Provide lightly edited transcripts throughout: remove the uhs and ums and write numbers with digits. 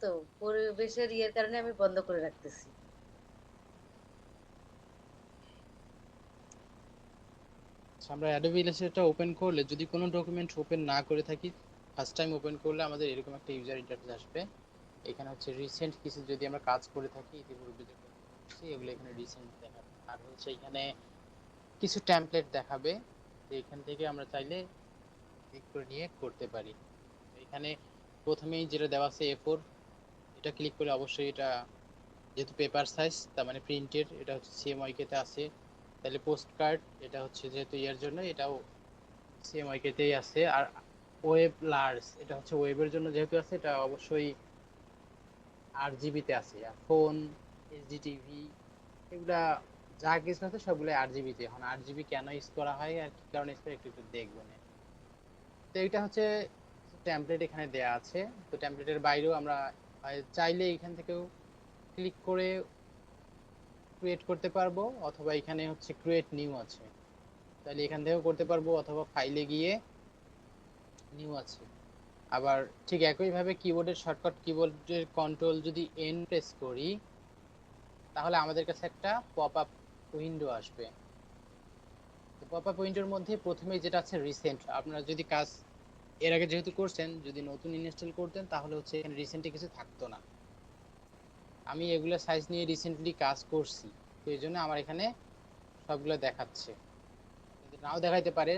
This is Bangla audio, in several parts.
তো পরিবেশের ইয়ের কারণে আমি বন্ধ করে রাখতেছি। আচ্ছা, আমরা অ্যাডোবি ইলাস্ট্রেটরটা ওপেন করলে যদি কোনো ডকুমেন্ট ওপেন না করে থাকি, ফার্স্ট টাইম ওপেন করলে আমাদের এরকম একটা ইউজার ইন্টারফেস আসবে। এখানে হচ্ছে রিসেন্ট কিছু যদি আমরা কাজ করে থাকি, ইতিপূর্বে যে কাজগুলো করছি এগুলো এখানে রিসেন্ট দেখাবে। আর হচ্ছে এখানে কিছু টেমপ্লেট দেখাবে, যে এখান থেকে আমরা চাইলে ক্লিক করে নিয়ে করতে পারি। তো এখানে প্রথমেই যেটা দেওয়া আছে A4, এটা ক্লিক করে অবশ্যই এটা যেহেতু পেপার সাইজ তার মানে প্রিন্টেড, এটা হচ্ছে সিএমওয়াইকে তে আছে। তাহলে পোস্ট কার্ড, এটা হচ্ছে যেহেতু ইয়ার জন্য এটাও সিএমওয়াইকে তেই আছে। আর ওয়েব লার্জ, এটা হচ্ছে ওয়েবের জন্য যেহেতু আছে, এটা অবশ্যই আরজিবি তে আছে। আর ফোন, এইচডি টিভি, এগুলা যা কিছু আছে সবগুলো আরজিবি তে। এখন আরজিবি কেন ইউজ করা হয় আর কি কারণে ইউজ করে একটু একটু দেখবো না। তো এটা হচ্ছে টেমপ্লেট এখানে দেয়া আছে। তো টেমপ্লেটের বাইরেও আমরা চাইলে এখান থেকেও ক্লিক করে ক্রিয়েট করতে পারবো, অথবা এখানে হচ্ছে ক্রিয়েট নিউ আছে, তাহলে এখান থেকেও করতে পারবো, অথবা ফাইলে গিয়ে নিউ আছে। আবার ঠিক একই ভাবে কিবোর্ডের শর্টকাট, কিবোর্ডের কন্ট্রোল যদি এন প্রেস করি, তাহলে আমাদের কাছে একটা পপ আপ উইন্ডো আসবে। তো পপ আপ উইন্ডোর মধ্যে প্রথমে যেটা আছে রিসেন্ট, আপনারা যদি কাজ এর আগে যেহেতু করছেন, যদি নতুন ইনস্টল করতেন তাহলে হচ্ছে এখানে রিসেন্টলি কিছু থাকতো না। আমি এগুলো সাইজ নিয়ে রিসেন্টলি কাজ করছি, তো এই জন্য আমার এখানে সবগুলো দেখাচ্ছে। আপনাদের নাও দেখাইতে পারে।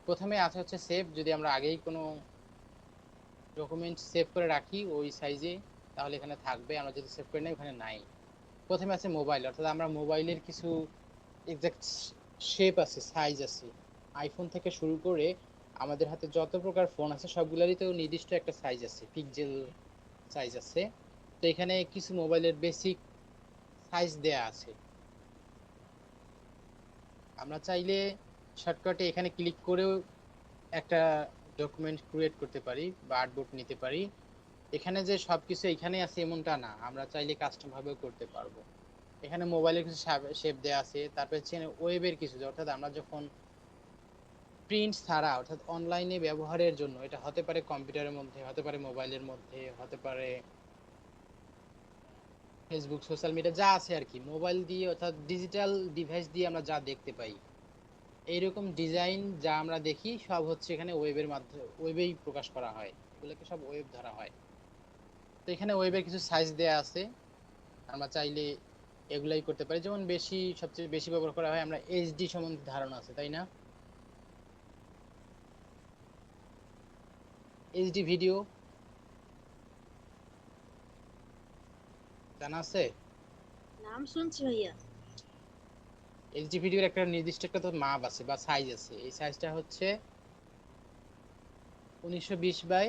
প্রথমে আছে হচ্ছে সেভ, যদি আমরা আগেই কোনো ডকুমেন্ট সেভ করে রাখি ওই সাইজে, তাহলে এখানে থাকবে। আমরা যদি সেভ করে নেই ওখানে নাই। প্রথমে আছে মোবাইল, অর্থাৎ আমরা মোবাইলের কিছু এক্সাক্ট শেপ আছে, সাইজ আছে। আইফোন থেকে শুরু করে আমাদের হাতে যত প্রকার ফোন আছে সবগুলোরই তো নির্দিষ্ট একটা সাইজ আছে, পিক্সেল সাইজ আছে। তো এখানে কিছু মোবাইলের বেসিক সাইজ দেয়া আছে। আমরা চাইলে শর্টকাটে এখানে ক্লিক করেও একটা ডকুমেন্ট ক্রিয়েট করতে পারি বা আর্টবোর্ড নিতে পারি। এখানে যে সবকিছু এখানে আছে এমনটা না, আমরা চাইলে কাস্টম ভাবেও করতে পারবো। এখানে মোবাইলের কিছু শেপ দেয়া আছে, তারপর হচ্ছে ওয়েবের কিছু, অর্থাৎ আমরা যখন প্রিন্ট ছাড়া অর্থাৎ অনলাইনে ব্যবহারের জন্য, এটা হতে পারে কম্পিউটারের মধ্যে, হতে পারে মোবাইলের মধ্যে, হতে পারে ফেসবুক, সোশ্যাল মিডিয়া যা আছে আর কি, মোবাইল দিয়ে অর্থাৎ ডিজিটাল ডিভাইস দিয়ে আমরা যা দেখতে পাই, এইরকম ডিজাইন যা আমরা দেখি সব হচ্ছে এখানে ওয়েবের মাধ্যমে, ওয়েবেই প্রকাশ করা হয়, এগুলোকে সব ওয়েব ধরা হয়। তো এখানে ওয়েবের কিছু সাইজ দেয়া আছে, আমরা চাইলে এগুলাই করতে পারি। যেমন সবচেয়ে বেশি ব্যবহার করা হয়, আমরা এইচডি সম্বন্ধে ধারণা আছে তাই না? এইচডি ভিডিও জানা আছে? নাম শুনছি ভাইয়া। এইচডি ভিডিওর একটা নির্দিষ্ট একটা তো মাপ আছে বা সাইজ আছে, এই সাইজটা হচ্ছে 1920 বাই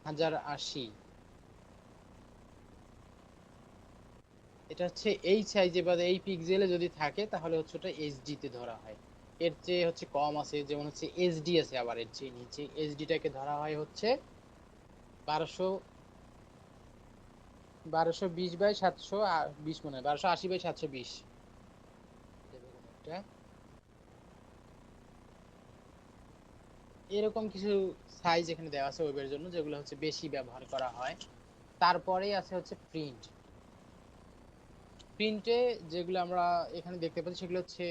1080। এটা হচ্ছে এই সাইজে বা এই পিক্সেলে যদি থাকে তাহলে হচ্ছে ওটা এইচডি তে ধরা হয়। এর চেয়ে হচ্ছে কম আছে, যেমন হচ্ছে এইচডি আছে, আবার এর চেয়ে নিচে এইচডিটাকে ধরা হয় হচ্ছে 1200 1220 বাই 720, মনে হয় 1280 বাই 720। একটা এরকম কিছু সাইজ এখানে দেওয়া আছে ওয়েবের জন্য, যেগুলো হচ্ছে বেশি ব্যবহার করা হয়। তারপরেই আছে হচ্ছে প্রিন্ট। প্রিন্টে যেগুলো আমরা এখানে দেখতে পাচ্ছি সেগুলো হচ্ছে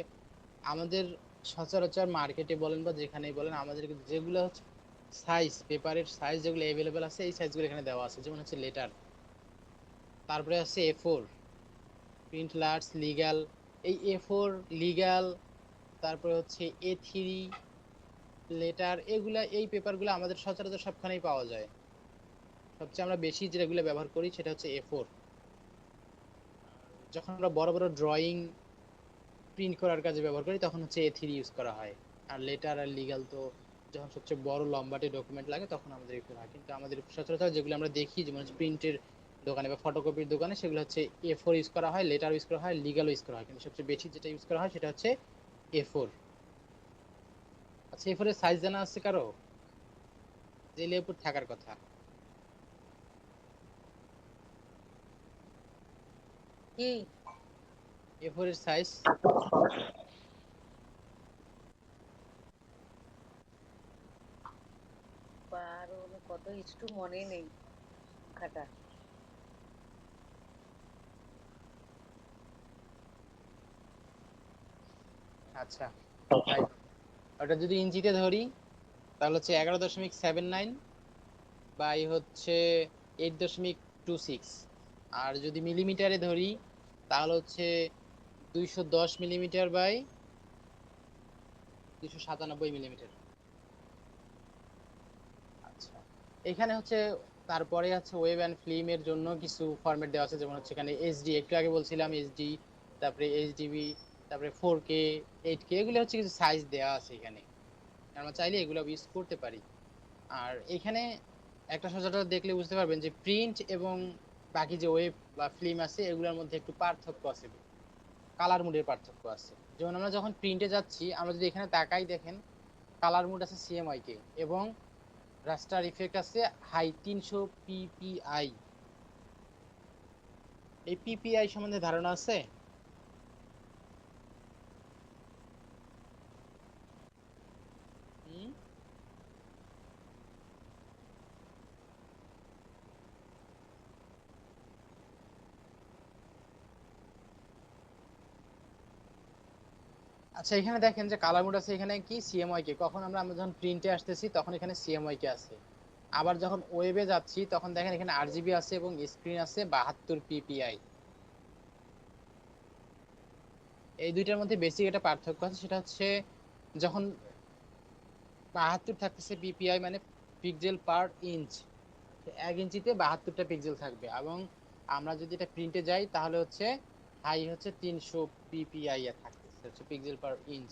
আমাদের সচরাচর মার্কেটে বলেন বা যেখানেই বলেন, আমাদের যেগুলো হচ্ছে সাইজ, পেপারের সাইজ যেগুলো অ্যাভেলেবেল আছে, এই সাইজগুলো এখানে দেওয়া আছে। যেমন হচ্ছে লেটার, তারপরে আছে A4, প্রিন্ট লার্জ, লিগ্যাল। এই A4, লিগ্যাল, তারপরে হচ্ছে A3, লেটার, এগুলা এই পেপারগুলো আমাদের সচরাচর সবখানেই পাওয়া যায়। সবচেয়ে আমরা বেশি যেগুলো ব্যবহার করি সেটা হচ্ছে A4। যখন আমরা বড় বড় ড্রয়িং প্রিন্ট করার কাজে ব্যবহার করি তখন হচ্ছে A3 ইউজ করা হয়। আর লেটার আর লিগ্যাল তো যখন সবচেয়ে বড় লম্বাটে ডকুমেন্ট লাগে তখন আমাদের A4 হয়। কিন্তু আমাদের সচরাচর যেগুলো আমরা দেখি, যেমন হচ্ছে প্রিন্টের দোকানে বা ফটোকপির দোকানে, সেগুলো হচ্ছে A4 ইউজ করা হয়, লেটার ইউজ করা হয়, লিগ্যাল ইউজ করা হয়, কিন্তু সবচেয়ে বেশি যেটা ইউজ করা হয় সেটা হচ্ছে A4। আচ্ছা, A4 এর সাইজ জানা আছে কারো? যে A4 থাকার কথা। কি? A4 এর সাইজ বারো কত একটু মনে নেই সংখ্যাটা। আচ্ছা, তাই ওটা যদি ইঞ্চিতে ধরি তাহলে হচ্ছে 11.79 বাই হচ্ছে 8.26, আর যদি মিলিমিটারে ধরি তাহলে হচ্ছে 210 মিলিমিটার বাই 297 মিলিমিটার। আচ্ছা, এখানে হচ্ছে তারপরে আছে ওয়েব অ্যান্ড ফিল্মের জন্য কিছু ফরম্যাট দেওয়া আছে, যেমন হচ্ছে এখানে এইচডি, একটু আগে বলছিলাম এইচডি, তারপরে এইচডিবি, তারপরে 4K, 8K, এগুলো হচ্ছে কিছু সাইজ দেওয়া আছে এখানে, আমরা চাইলে এগুলো ইউজ করতে পারি। আর এখানে একটা সচরাচর দেখলে বুঝতে পারবেন যে প্রিন্ট এবং বাকি যে ওয়েব বা ফিল্ম আছে এগুলোর মধ্যে একটু পার্থক্য আছে, কালার মুডের পার্থক্য আছে। যেমন আমরা যখন প্রিন্টে যাচ্ছি, আমরা যদি এখানে তাকাই দেখেন কালার মুড আছে সিএমওয়াইকে এবং রাস্টার ইফেক্ট আছে হাই 300 পিপিআই। এই পিপিআই সম্বন্ধে ধারণা আছে? হুম, আচ্ছা, এখানে দেখেন যে কালার মোড আছে এখানে কি সিএমওয়াইকে, কখন আমরা যখন প্রিন্টে আসতেছি তখন এখানে সিএমওয়াইকে আছে, আবার যখন ওয়েবে যাচ্ছি তখন দেখেন এখানে আরজিবি আছে এবং স্ক্রিন আছে 72 পিপিআই। এই দুইটার মধ্যে বেসিক একটা পার্থক্য আছে, সেটা হচ্ছে যখন 72 থাকতেছে পিপিআই মানে পিক্সেল পার ইঞ্চ, 1 ইঞ্চিতে 72টা পিক্সেল থাকবে, এবং আমরা যদি এটা প্রিন্টে যাই তাহলে হচ্ছে হাই হচ্ছে 300 পিপিআই এ থাকতেছে হচ্ছে পিক্সেল পার ইঞ্চ।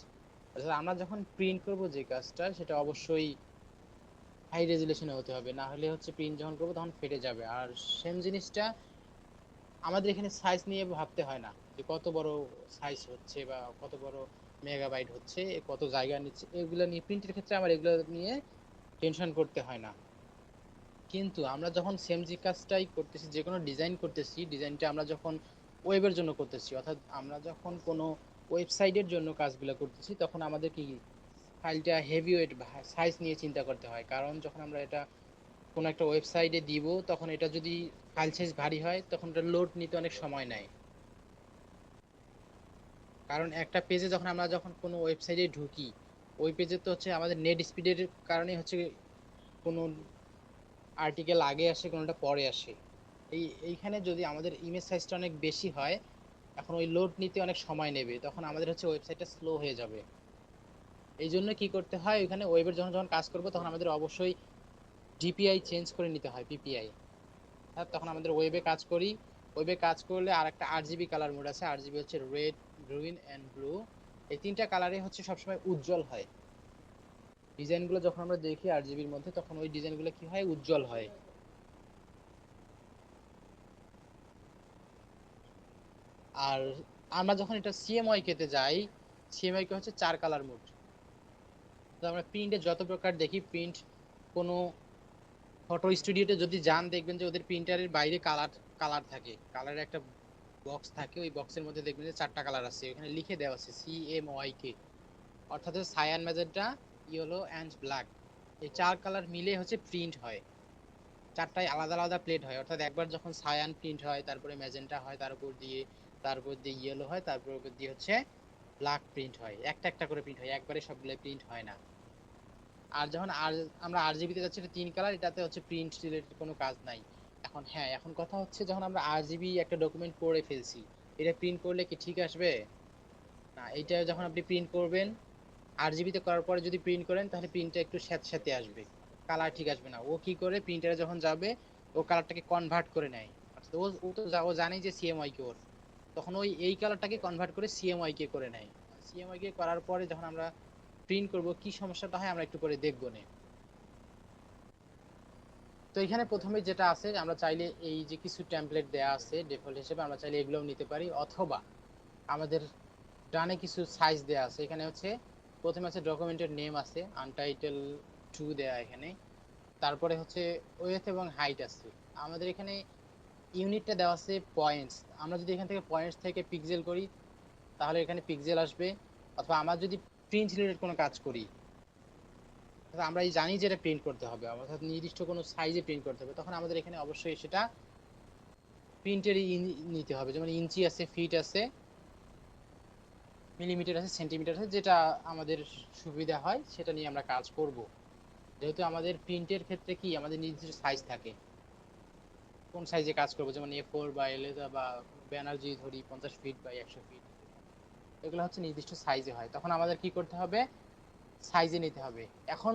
অর্থাৎ আমরা যখন প্রিন্ট করব যে কাজটা সেটা অবশ্যই হাই রেজুলেশনে হতে হবে, না হলে হচ্ছে প্রিন্ট যখন করবো তখন ফেটে যাবে। আর সেম জিনিসটা আমাদের এখানে সাইজ নিয়ে ভাবতে হয় না, যে কত বড় সাইজ হচ্ছে বা কত বড় মেগাবাইট হচ্ছে, কত জায়গা নিচ্ছে, এগুলো নিয়ে প্রিন্টের ক্ষেত্রে আমার এগুলো নিয়ে টেনশন করতে হয় না। কিন্তু আমরা যখন সেম যে কাজটাই করতেছি, যে কোনো ডিজাইন করতেছি, ডিজাইনটা আমরা যখন ওয়েবের জন্য করতেছি, অর্থাৎ আমরা যখন কোনো ওয়েবসাইটের জন্য কাজগুলো করতেছি, তখন আমাদের কি ফাইলটা হেভি ওয়েট সাইজ নিয়ে চিন্তা করতে হয়। কারণ যখন আমরা এটা কোনো একটা ওয়েবসাইটে দিব তখন এটা যদি ফাইল সাইজ ভারী হয় তখন এটা লোড নিতে অনেক সময় নেয়। কারণ একটা পেজে যখন কোনো ওয়েবসাইটে ঢুকি, ওই পেজে তো হচ্ছে আমাদের নেট স্পিডের কারণে হচ্ছে কোনো আর্টিকেল আগে আসে কোনোটা পরে আসে। এইখানে যদি আমাদের ইমেজ সাইজটা অনেক বেশি হয়, এখন ওই লোড নিতে অনেক সময় নেবে, তখন আমাদের হচ্ছে ওয়েবসাইটটা স্লো হয়ে যাবে। এই জন্য কি করতে হয়, ওইখানে ওয়েবের যখন যখন কাজ করবো তখন আমাদের অবশ্যই ডিপিআই চেঞ্জ করে নিতে হয়, পিপিআই। তখন আমাদের ওয়েবে কাজ করি, ওয়েবে কাজ করলে আর একটা আরজিবি কালার মোড আছে, আরজিবি হচ্ছে রেড, গ্রিন এন্ড ব্লু। এই তিনটা কালারে হচ্ছে সবসময় উজ্জ্বল হয়। ডিজাইনগুলো যখন আমরা দেখি আরজিবির মধ্যে তখন ওই ডিজাইনগুলো কি হয়, উজ্জ্বল হয়। আর আমরা যখন এটা সিএমওয়াইকে তে যাই, সিএমওয়াইকে হচ্ছে 4 কালার মোড। তো আমরা প্রিন্টে যত প্রকার দেখি, প্রিন্ট কোনো ফটো স্টুডিওতে যদি যান দেখবেন যে ওদের প্রিন্টারের বাইরে কালার কালার থাকে, কালারের একটা বক্স থাকে, ওই বক্সের মধ্যে দেখবেন যে 4টা কালার আছে, ওখানে লিখে দেওয়া আছে সিএমওয়াইকে, অর্থাৎ cyan, magenta, yellow and black. এই 4 কালার মিলে হচ্ছে প্রিন্ট হয়, 4টাই আলাদা আলাদা প্লেট হয়। অর্থাৎ একবার যখন সায়ান প্রিন্ট হয়, তারপরে ম্যাজেন্টা হয়, তারপর দিয়ে ইয়েলো হয়, তারপর উপর দিয়ে হচ্ছে ব্ল্যাক প্রিন্ট হয়, একটা একটা করে প্রিন্ট হয়, একবারে সবগুলো প্রিন্ট হয় না। আর যখন আমরা আরজিবিতে যাচ্ছি, এটা 3 কালার, এটাতে হচ্ছে প্রিন্ট রিলেটেড কোনো কাজ নাই। এখন হ্যাঁ, এখন কথা হচ্ছে যখন আমরা আরজিবি একটা ডকুমেন্ট করে ফেলছি, এটা প্রিন্ট করলে কি ঠিক আসবে? না, এইটা যখন আপনি প্রিন্ট করবেন, আরজিবিতে করার পরে যদি প্রিন্ট করেন তাহলে প্রিন্টটা একটু স্যাঁতস্যাঁতে আসবে, কালার ঠিক আসবে না। ও কি করে, প্রিন্টারে যখন যাবে ও কালারটাকে কনভার্ট করে নেয়, অর্থাৎ ও জানে যে সিএমওয়াই কে ওর, তখন ওই এই কালারটাকে কনভার্ট করে সিএমওয়াই কে করে নেয়। সিএমওয়াই কে করার পরে যখন আমরা প্রিন্ট করব কি সমস্যাটা হয় আমরা একটু করে দেখবো নে। তো এখানে প্রথমে যেটা আছে, আমরা চাইলে এই যে কিছু টেমপ্লেট দেয়া আছে ডিফল্ট হিসেবে, আমরা চাইলে এগুলোও নিতে পারি, অথবা আমাদের ডানে কিছু সাইজ দেয়া আছে। এখানে হচ্ছে প্রথমে আছে ডকুমেন্টের নেম আছে, আনটাইটেল 2 দেয়া এখানে, তারপরে হচ্ছে ওয়েথ এবং হাইট আছে। আমাদের এখানে ইউনিটটা দেওয়া আছে পয়েন্টস, আমরা যদি এখান থেকে পয়েন্টস থেকে পিক্সেল করি তাহলে এখানে পিক্সেল আসবে, অথবা আমরা যদি প্রিন্ট রিলেটেড কোনো কাজ করি, আমরা এই জানি যে এটা প্রিন্ট করতে হবে, অর্থাৎ নির্দিষ্ট কোনো সাইজে প্রিন্ট করতে হবে, তখন আমাদের এখানে অবশ্যই সেটা প্রিন্টেরই নিতে হবে। যেমন ইঞ্চি আছে, ফিট আছে, মিলিমিটার আছে, সেন্টিমিটার আছে, যেটা আমাদের সুবিধা হয় সেটা নিয়ে আমরা কাজ করব। যেহেতু আমাদের প্রিন্টের ক্ষেত্রে কি আমাদের নির্দিষ্ট সাইজ থাকে, কোন সাইজে কাজ করবো, যেমন A4 বা এলেদা বা ব্যানার যদি ধরি 50 ফিট বা 100 ফিট, এগুলো হচ্ছে নির্দিষ্ট সাইজে হয়। তখন আমাদের কি করতে হবে, সাইজে নিতে হবে। এখন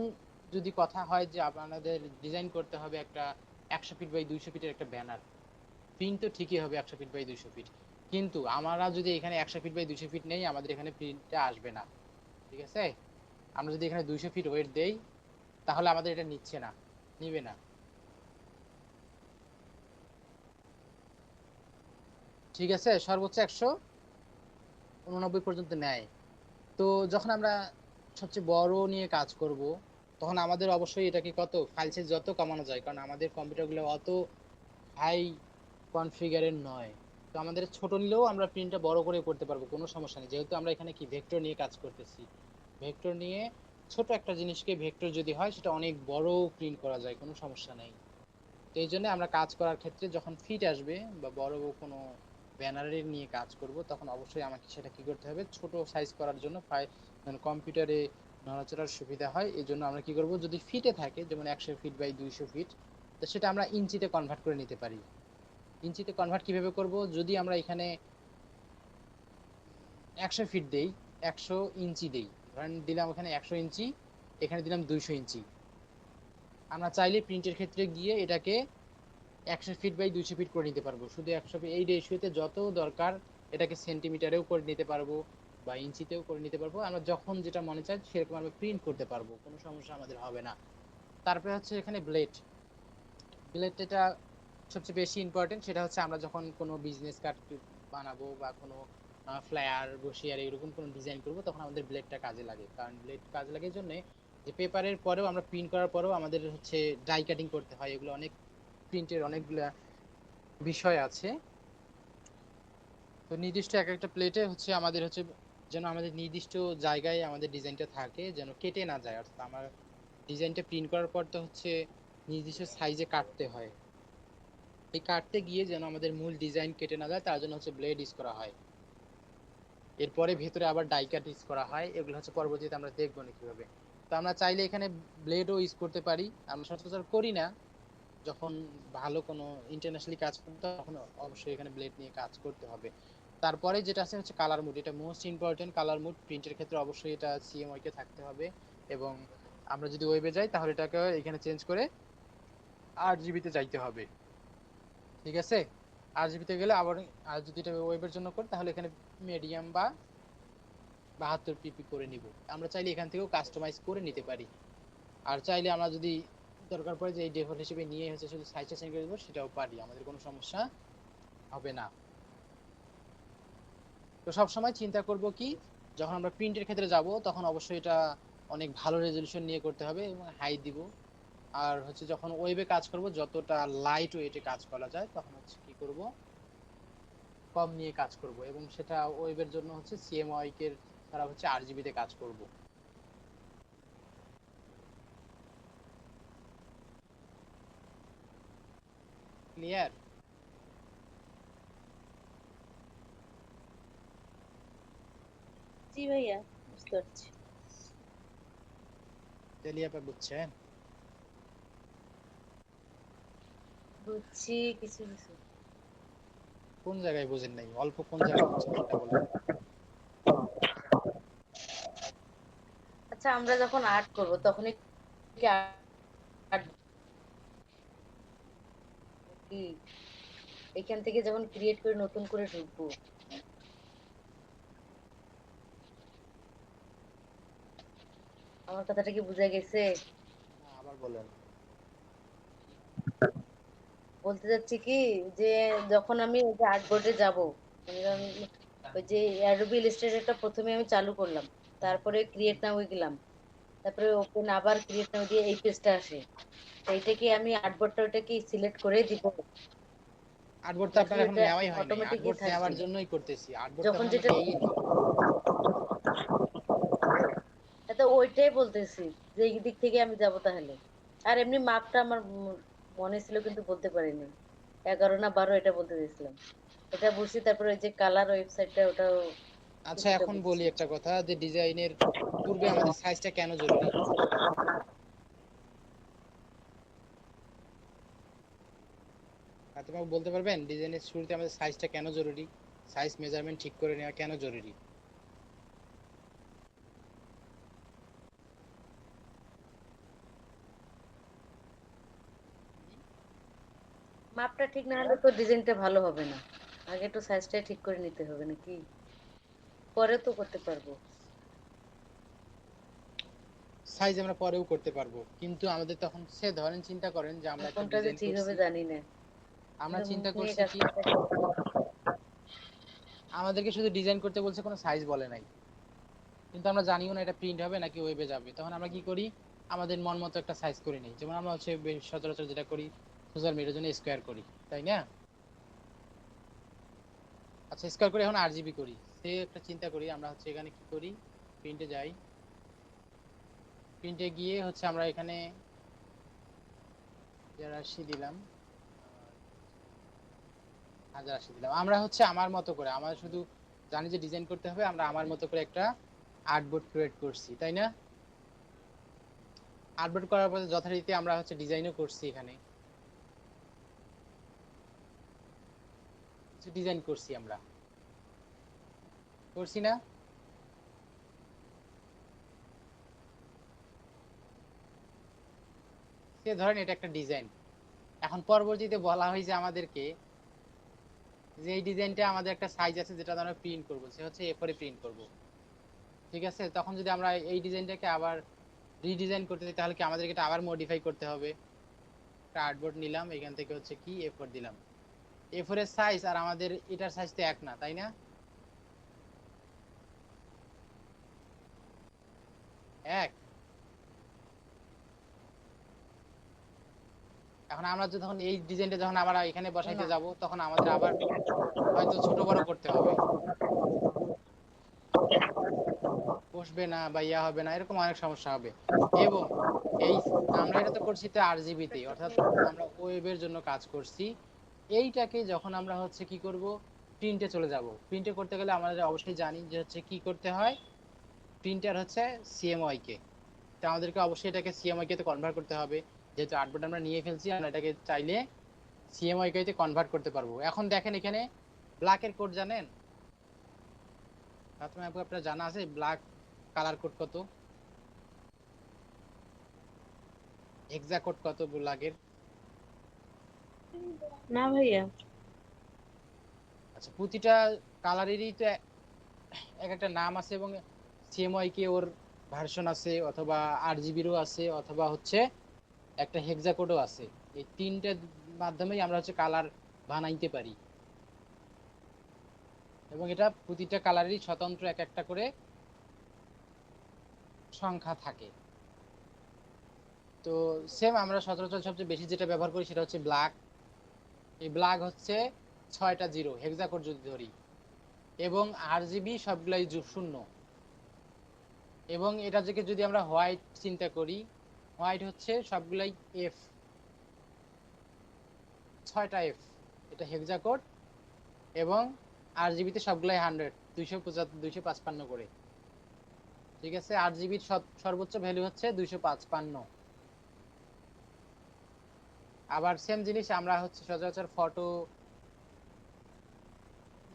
যদি কথা হয় যে আপনাদের ডিজাইন করতে হবে একটা 100 ফিট বাই 200 ফিটের একটা ব্যানার, প্রিন্ট তো ঠিকই হবে 100 ফিট বাই 200 ফিট, কিন্তু আমরা যদি এখানে 100 ফিট বাই 200 ফিট নেই, আমাদের এখানে প্রিন্টটা আসবে না। ঠিক আছে, আমরা যদি এখানে 200 ফিট ওয়েট দেই, তাহলে আমাদের এটা নিচ্ছে না, নিবে না। ঠিক আছে, সর্বোচ্চ 189 পর্যন্ত নেয়। তো যখন আমরা সবচেয়ে বড় নিয়ে কাজ করব, তখন আমাদের অবশ্যই এটাকে কত ফাইল সাইজ যত কমানো যায়, কারণ আমাদের কম্পিউটারগুলো অত হাই কনফিগারের নয়। তো আমাদের ছোট নিলেও আমরা প্রিন্টটা বড় করে করতে পারবো, কোনো সমস্যা নেই। যেহেতু আমরা এখানে কি ভেক্টর নিয়ে কাজ করতেছি, ভেক্টর নিয়ে ছোট একটা জিনিসকে ভেক্টর যদি হয় সেটা অনেক বড় প্রিন্ট করা যায়, কোনো সমস্যা নেই। তো এই জন্য আমরা কাজ করার ক্ষেত্রে যখন ফিট আসবে বা বড় কোনো ব্যানারের নিয়ে কাজ করব, তখন অবশ্যই আমাকে সেটা কি করতে হবে, ছোট সাইজ করার জন্য মানে কম্পিউটারে নড়াচড়ার সুবিধা হয়। এই জন্য আমরা কি করব, যদি ফিটে থাকে যেমন 100 ফিট বাই 200 ফিট, তো সেটা আমরা ইঞ্চিতে কনভার্ট করে নিতে পারি। ইঞ্চিতে কনভার্ট কিভাবে করব, যদি আমরা এখানে 100 ফিট দেই, 100 ইঞ্চি দেই, ধরেন দিলাম এখানে 100 ইঞ্চি, এখানে দিলাম 200 ইঞ্চি, আমরা চাইলে প্রিন্টের ক্ষেত্রে গিয়ে এটাকে 100 ফিট বাই 200 ফিট করে নিতে পারবো। শুধু 100 ফিট এই রেশিওতে যত দরকার এটাকে সেন্টিমিটারেও করে নিতে পারবো বা ইঞ্চিতেও করে নিতে পারবো। আমরা যখন যেটা মনে চাই সেরকম আমরা প্রিন্ট করতে পারবো, কোনো সমস্যা আমাদের হবে না। তারপরে হচ্ছে এখানে ব্লেড। ব্লেড এটা সবচেয়ে বেশি ইম্পর্টেন্ট। সেটা হচ্ছে আমরা যখন কোনো বিজনেস কার্ড বানাবো বা কোনো ফ্লায়ার বসিয়ার এরকম কোনো ডিজাইন করব, তখন আমাদের ব্লেডটা কাজে লাগে। কারণ ব্লেড কাজে লাগে এই জন্যে যে পেপারের পরেও আমরা প্রিন্ট করার পরেও আমাদের হচ্ছে ডাই কাটিং করতে হয়, এগুলো অনেক প্রিন্টের অনেকগুলা বিষয় আছে। তো নির্দিষ্ট এক একটা প্লেটে হচ্ছে আমাদের হচ্ছে যেন আমাদের নির্দিষ্ট জায়গায় আমাদের ডিজাইনটা থাকে, যেন কেটে না যায়। অর্থাৎ আমার ডিজাইনটা প্রিন্ট করার পর তো হচ্ছে নির্দিষ্ট সাইজে কাটতে হয়, এই কাটতে গিয়ে যেন আমাদের মূল ডিজাইন কেটে না যায়, তার জন্য হচ্ছে ব্লেড ইউজ করা হয়। এরপরে ভেতরে আবার ডাই কাট ইউজ করা হয়, এগুলো হচ্ছে পরবর্তীতে আমরা দেখবো না কিভাবে। তো আমরা চাইলে এখানে ব্লেডও ইউজ করতে পারি, আমরা সচরাচর করি না। যখন ভালো কোনো ইন্টারন্যাশনালি কাজ করতে হয়, তখন অবশ্যই এখানে ব্লেড নিয়ে কাজ করতে হবে। তারপরে যেটা আছে হচ্ছে কালার মুড, এটা মোস্ট ইম্পর্টেন্ট। কালার মুড প্রিন্টের ক্ষেত্রে অবশ্যই এটা সিএমওয়াই কে থাকতে হবে, এবং আমরা যদি ওয়েবে যাই তাহলে এটাকে এখানে চেঞ্জ করে 8 জিবি তে যাইতে হবে। ঠিক আছে, 8 জিবি তে গেলে আবার, আর যদি এটা ওয়েবের জন্য করি তাহলে এখানে মিডিয়াম বা 72 পিপি করে নিব। আমরা চাইলে এখান থেকেও কাস্টমাইজ করে নিতে পারি। আর চাইলে আমরা যদি দরকার পড়ে যে এই ডিফল্ট হিসেবে নিয়ে হচ্ছে শুধু সাইজটা চেঞ্জ করে দেবো, সেটাও পারি, আমাদের কোনো সমস্যা হবে না। তো সব সময় চিন্তা করব কি, যখন আমরা প্রিন্টের ক্ষেত্রে যাব তখন অবশ্যই এটা অনেক ভালো রেজলিউশন নিয়ে করতে হবে এবং হাই দিব। আর হচ্ছে যখন ওয়েবে কাজ করব, যতটা লাইট ওয়েটে কাজ করা যায় তখন হচ্ছে কি করব, কম নিয়ে কাজ করব, এবং সেটা ওয়েবের জন্য হচ্ছে সিএমওয়াই এর তারা হচ্ছে 8 জিবি তে কাজ করব। ক্লিয়ার? জি ভাইয়া, বুঝতে পারছি। তেলিয়া পা বুঝছেন? বুঝছি কিছু কিছু। কোন জায়গায় বোঝেন নাই, অল্প কোন জায়গায় বুঝছেন সেটা বলেন। আচ্ছা, আমরা যখন আর্ট করব তখনই কি আর্ট কি এখান থেকে যখন ক্রিয়েট করে নতুন করে ঢুকবো, আমার কথাটা কি বোঝা গেছে? না, আবার বলেন। বলতে যাচ্ছি কি, যে যখন আমি ওই যে আর্ট বোর্ডে যাবো, মানে ধরুন ওই যে অ্যাডোবি ইলাস্ট্রেটরটা প্রথমে আমি চালু করলাম, তারপরে ক্রিয়েট নাও গেলাম, তারপরে ওপেন আবার ক্রিয়েট নাও দিয়ে এই পেজটা আসে। তো এটা কি আমি আর্টবোর্ডটা ওটা কি সিলেক্ট করে দিব, আর্টবোর্ড তো নাকি আপনার এখন ওটা নেওয়াই হয় নাই, অটোমেটিকই আর্টবোর্ড থাকবে? নেওয়ার জন্যই করতেছি, আর্টবোর্ড তো যখন এখন আমরা যেটা, নেইই নি। তো ওইটাই বলতেছি যে এই দিক থেকে আমি যাব তাহলে। আর এমনি মাপটা আমার মনে ছিল কিন্তু বলতে পারিনি, 11 না 12 এটা বলতে দিয়েছিলাম। এটা বুঝছি। তারপরে ওই যে কালার ওয়েবসাইটটা, ওটাও আচ্ছা কিছুটা এখন বলি বুঝছি। একটা কথা, যে ডিজাইনের পূর্বে আমাদের সাইজটা কেন জরুরি? আর তোমাকে বলতে পারবেন ডিজাইনের শুরুতে আমাদের সাইজটা কেন জরুরি? সাইজ মেজারমেন্ট ঠিক করে নেওয়া কেন জরুরি? মাপটা ঠিক না হলে তো ডিজাইনটা ভালো হবে না। আগে তো সাইজটা ঠিক করে নিতে হবে নাকি, পরে তো করতে পারবো। সাইজ আমরা পরেও করতে পারবো, কিন্তু আমাদের তখন সে ধরেন চিন্তা করেন যে আমরা একটা কোনটা যে ডিজাইন ঠিক হবে করছি, জানি না, আমরা কিন্তু চিন্তা মুখ নিয়ে করছি কাজ কি করতে আমাদেরকে শুধু ডিজাইন করতে বলছে, কোনো সাইজ বলে নাই, কিন্তু আমরা জানিও না এটা প্রিন্ট হবে নাকি ওয়েবে যাবে। তখন আমরা কি করি, আমাদের মন মতো একটা সাইজ করে নিই। যেমন আমরা হচ্ছে সচরাচর যেটা করি, সোশ্যাল মিডিয়ার জন্য স্কোয়ার করি, তাই না? আচ্ছা স্কোয়ার করে এখন আরজিবি করি, সে একটা চিন্তা করি আমরা হচ্ছে এখানে কি করি, প্রিন্টে যাই, প্রিন্টে গিয়ে হচ্ছে আমরা এখানে রাশি দিলাম, 1080 দিলাম। আমরা হচ্ছে আমার মতো করে, আমরা শুধু জানি যে ডিজাইন করতে হবে, আমরা আমার মতো করে একটা আর্টবোর্ড ক্রিয়েট করছি, তাই না? আর্টবোর্ড করার পরে যথারীতি আমরা হচ্ছে ডিজাইনও করছি, এখানে কিছু ডিজাইন করছি, আমরা করছি না? সে ধরেন এটা একটা ডিজাইন। এখন পরবর্তীতে বলা হয় যে আমাদেরকে যে এই ডিজাইনটা আমাদের একটা সাইজ আছে যেটা আমরা প্রিন্ট করব, সে হচ্ছে এ4 এ প্রিন্ট করব, ঠিক আছে? তখন যদি আমরা এই ডিজাইনটাকে আবার রিডিজাইন করতে চাই, তাহলে কি আমাদেরকে এটা আবার মডিফাই করতে হবে। একটা আর্টবোর্ড নিলাম, এখান থেকে হচ্ছে কি এ4 দিলাম, এ4 এর সাইজ আর আমাদের এটার সাইজ তো এক না, তাই না? এক। এখন আমরা যখন এই ডিজাইনটা যখন আবার এখানে বসাইতে না। যাব, তখন আমাদের আবার হয়তো ছোট বড় করতে হবে, বসবে না বা ইয়া হবে না, এরকম অনেক সমস্যা হবে। এবং এই আমরা এটা তো করছি তো আরজিবি তে, অর্থাৎ আমরা ওয়েবের জন্য কাজ করছি। এইটাকে যখন আমরা হচ্ছে কি করব, প্রিন্টে চলে যাব, প্রিন্টে করতে গেলে আমাদের অবশ্যই জানি যে হচ্ছে কি করতে হয়, প্রিন্টার হচ্ছে সিএমওয়াই কে, তো আমাদেরকে অবশ্যই এটাকে সিএমওয়াই কে তে কনভার্ট করতে হবে। যেহেতু আর্টবোর্ড আমরা নিয়ে ফেলছি, আমরা এটাকে চাইলে সিএমওয়াই কে তে কনভার্ট করতে পারবো। এখন দেখেন এখানে ব্ল্যাকের কোড জানেন ফাতেমা আপু, আপনার জানা আছে ব্ল্যাক কালার কোড কত, হেক্সা কোড কত ব্ল্যাকের? না ভাইয়া। আচ্ছা প্রতিটা কালারেরই তো এক একটা নাম আছে, এবং সিএমওয়াই কে ওর ভার্সন আছে, অথবা আরজিবিরও আছে, অথবা হচ্ছে একটা হেক্সা কোডও আছে। এই তিনটার মাধ্যমেই আমরা হচ্ছে কালার বানাইতে পারি, এবং এটা প্রতিটা কালারেরই স্বতন্ত্র এক একটা করে সংখ্যা থাকে। তো সেম আমরা সচরাচর সবচেয়ে বেশি যেটা ব্যবহার করি সেটা হচ্ছে ব্ল্যাক। এই ব্ল্যাক হচ্ছে 6টা জিরো হেক্সা কোড যদি ধরি, এবং আরজিবি সবগুলাই শূন্য। এবং এটা থেকে যদি আমরা হোয়াইট চিন্তা করি, হোয়াইট হচ্ছে সবগুলাই এফ, 6টা এফ, এটা হেক্সা কোড। এবং আরজিবিতে সবগুলাই 100, 255 করে, ঠিক আছে? আরজিবির সর্বোচ্চ ভ্যালু হচ্ছে 255। আবার সেম জিনিস আমরা হচ্ছে সচরাচর ফটো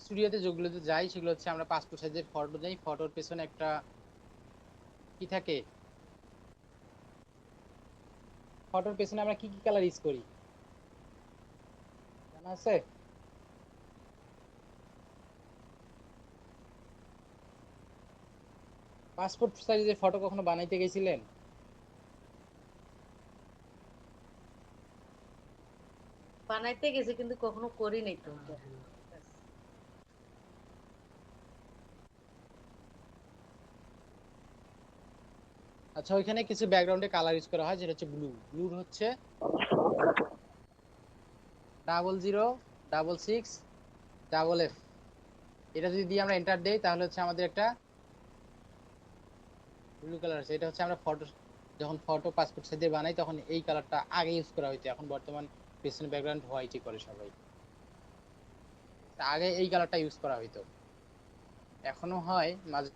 স্টুডিওতে যেগুলোতে যাই, সেগুলো হচ্ছে আমরা পাসপোর্ট সাইজের ফটো যাই, ফটোর পেছনে একটা কি থাকে, ফটোর পেছনে আমরা কি কি কালার ইউজ করি জানা আছে? পাসপোর্ট সাইজের ফটো কখনো বানাইতে গেছিলেন? বানাইতে গেছি কিন্তু কখনো করি নাই তো এটা। আচ্ছা ওইখানে কিছু ব্যাকগ্রাউন্ডে কালার ইউজ করা হয়, যেটা হচ্ছে ব্লু। ব্লুর হচ্ছে 0066FF। এটা যদি দিয়ে আমরা এন্টার দেই, তাহলে হচ্ছে আমাদের একটা ব্লু কালার আছে। এটা হচ্ছে আমরা ফটো যখন ফটো পাসপোর্ট সাইজে বানাই, তখন এই কালারটা আগে ইউজ করা হইতো, এখন বর্তমান পেছনে ব্যাকগ্রাউন্ড হোয়াইটই করে সবাই, আগে এই কালারটা ইউজ করা হইতো। এখনো হয় মাঝে